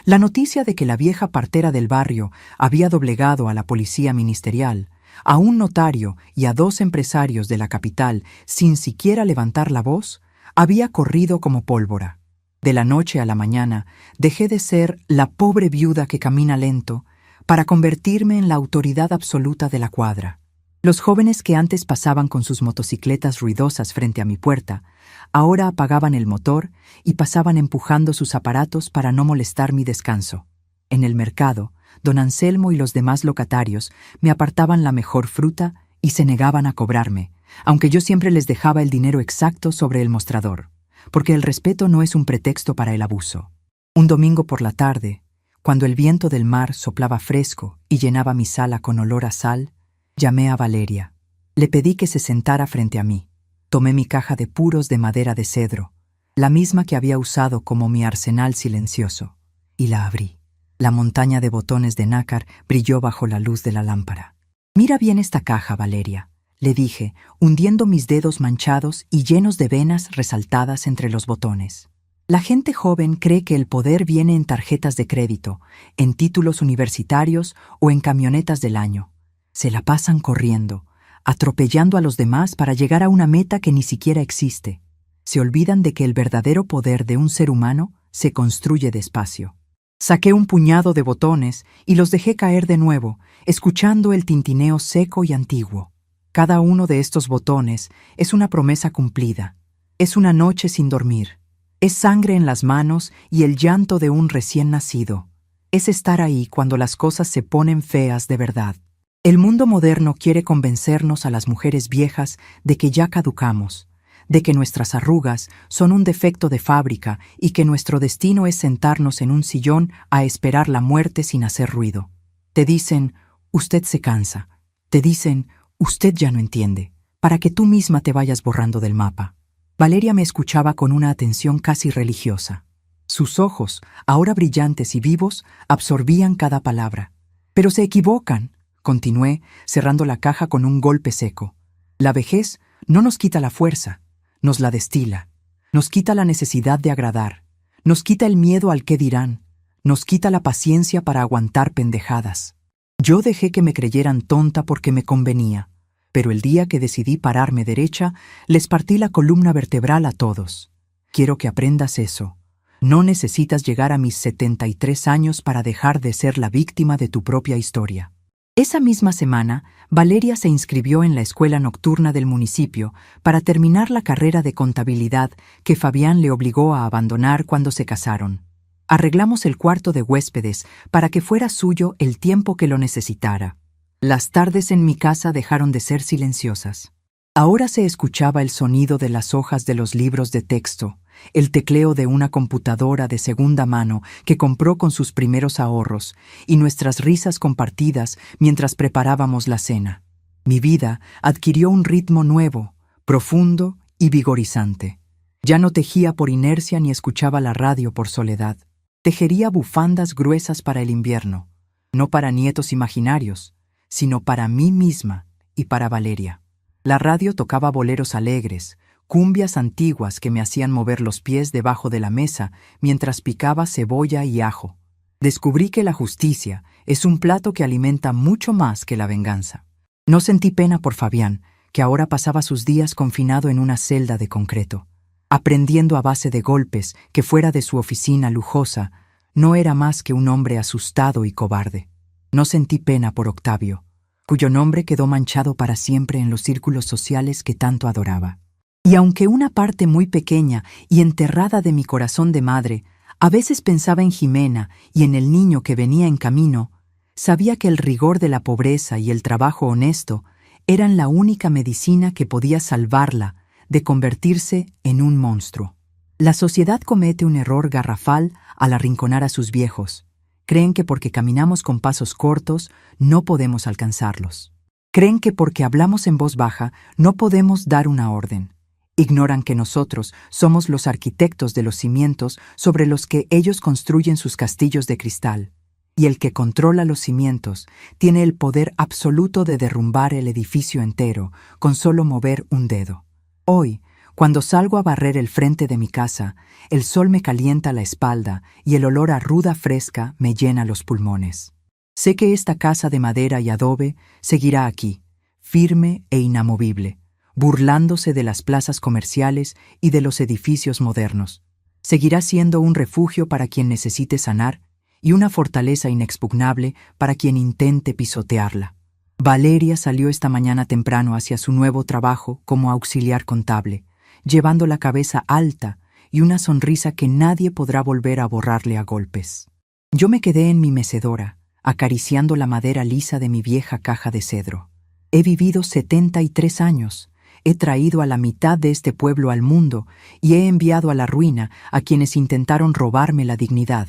La noticia de que la vieja partera del barrio había doblegado a la policía ministerial, a un notario y a 2 empresarios de la capital sin siquiera levantar la voz, había corrido como pólvora. De la noche a la mañana dejé de ser la pobre viuda que camina lento para convertirme en la autoridad absoluta de la cuadra. Los jóvenes que antes pasaban con sus motocicletas ruidosas frente a mi puerta, ahora apagaban el motor y pasaban empujando sus aparatos para no molestar mi descanso. En el mercado, don Anselmo y los demás locatarios me apartaban la mejor fruta y se negaban a cobrarme, aunque yo siempre les dejaba el dinero exacto sobre el mostrador, porque el respeto no es un pretexto para el abuso. Un domingo por la tarde, cuando el viento del mar soplaba fresco y llenaba mi sala con olor a sal, llamé a Valeria. Le pedí que se sentara frente a mí. Tomé mi caja de puros de madera de cedro, la misma que había usado como mi arsenal silencioso, y la abrí. La montaña de botones de nácar brilló bajo la luz de la lámpara. «Mira bien esta caja, Valeria», le dije, hundiendo mis dedos manchados y llenos de venas resaltadas entre los botones. La gente joven cree que el poder viene en tarjetas de crédito, en títulos universitarios o en camionetas del año. Se la pasan corriendo, atropellando a los demás para llegar a una meta que ni siquiera existe. Se olvidan de que el verdadero poder de un ser humano se construye despacio. Saqué un puñado de botones y los dejé caer de nuevo, escuchando el tintineo seco y antiguo. Cada uno de estos botones es una promesa cumplida. Es una noche sin dormir. Es sangre en las manos y el llanto de un recién nacido. Es estar ahí cuando las cosas se ponen feas de verdad. El mundo moderno quiere convencernos a las mujeres viejas de que ya caducamos, de que nuestras arrugas son un defecto de fábrica y que nuestro destino es sentarnos en un sillón a esperar la muerte sin hacer ruido. Te dicen, usted se cansa. Te dicen, usted ya no entiende, para que tú misma te vayas borrando del mapa. Valeria me escuchaba con una atención casi religiosa. Sus ojos, ahora brillantes y vivos, absorbían cada palabra. Pero se equivocan, continué, cerrando la caja con un golpe seco. La vejez no nos quita la fuerza, nos la destila. Nos quita la necesidad de agradar. Nos quita el miedo al qué dirán. Nos quita la paciencia para aguantar pendejadas. Yo dejé que me creyeran tonta porque me convenía, pero el día que decidí pararme derecha, les partí la columna vertebral a todos. Quiero que aprendas eso. No necesitas llegar a mis 73 años para dejar de ser la víctima de tu propia historia. Esa misma semana, Valeria se inscribió en la escuela nocturna del municipio para terminar la carrera de contabilidad que Fabián le obligó a abandonar cuando se casaron. Arreglamos el cuarto de huéspedes para que fuera suyo el tiempo que lo necesitara. Las tardes en mi casa dejaron de ser silenciosas. Ahora se escuchaba el sonido de las hojas de los libros de texto, el tecleo de una computadora de segunda mano que compró con sus primeros ahorros y nuestras risas compartidas mientras preparábamos la cena. Mi vida adquirió un ritmo nuevo, profundo y vigorizante. Ya no tejía por inercia ni escuchaba la radio por soledad. Tejería bufandas gruesas para el invierno, no para nietos imaginarios, sino para mí misma y para Valeria. La radio tocaba boleros alegres, cumbias antiguas que me hacían mover los pies debajo de la mesa mientras picaba cebolla y ajo. Descubrí que la justicia es un plato que alimenta mucho más que la venganza. No sentí pena por Fabián, que ahora pasaba sus días confinado en una celda de concreto, aprendiendo a base de golpes que fuera de su oficina lujosa no era más que un hombre asustado y cobarde. No sentí pena por Octavio, cuyo nombre quedó manchado para siempre en los círculos sociales que tanto adoraba. Y aunque una parte muy pequeña y enterrada de mi corazón de madre a veces pensaba en Jimena y en el niño que venía en camino, sabía que el rigor de la pobreza y el trabajo honesto eran la única medicina que podía salvarla de convertirse en un monstruo. La sociedad comete un error garrafal al arrinconar a sus viejos. Creen que porque caminamos con pasos cortos no podemos alcanzarlos. Creen que porque hablamos en voz baja no podemos dar una orden. Ignoran que nosotros somos los arquitectos de los cimientos sobre los que ellos construyen sus castillos de cristal. Y el que controla los cimientos tiene el poder absoluto de derrumbar el edificio entero con solo mover un dedo. Hoy, cuando salgo a barrer el frente de mi casa, el sol me calienta la espalda y el olor a ruda fresca me llena los pulmones. Sé que esta casa de madera y adobe seguirá aquí, firme e inamovible, burlándose de las plazas comerciales y de los edificios modernos. Seguirá siendo un refugio para quien necesite sanar y una fortaleza inexpugnable para quien intente pisotearla. Valeria salió esta mañana temprano hacia su nuevo trabajo como auxiliar contable, llevando la cabeza alta y una sonrisa que nadie podrá volver a borrarle a golpes. Yo me quedé en mi mecedora, acariciando la madera lisa de mi vieja caja de cedro. He vivido 73 años. He traído a la mitad de este pueblo al mundo y he enviado a la ruina a quienes intentaron robarme la dignidad.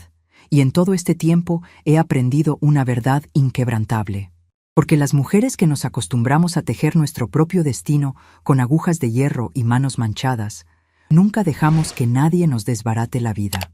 Y en todo este tiempo he aprendido una verdad inquebrantable. Porque las mujeres que nos acostumbramos a tejer nuestro propio destino con agujas de hierro y manos manchadas, nunca dejamos que nadie nos desbarate la vida.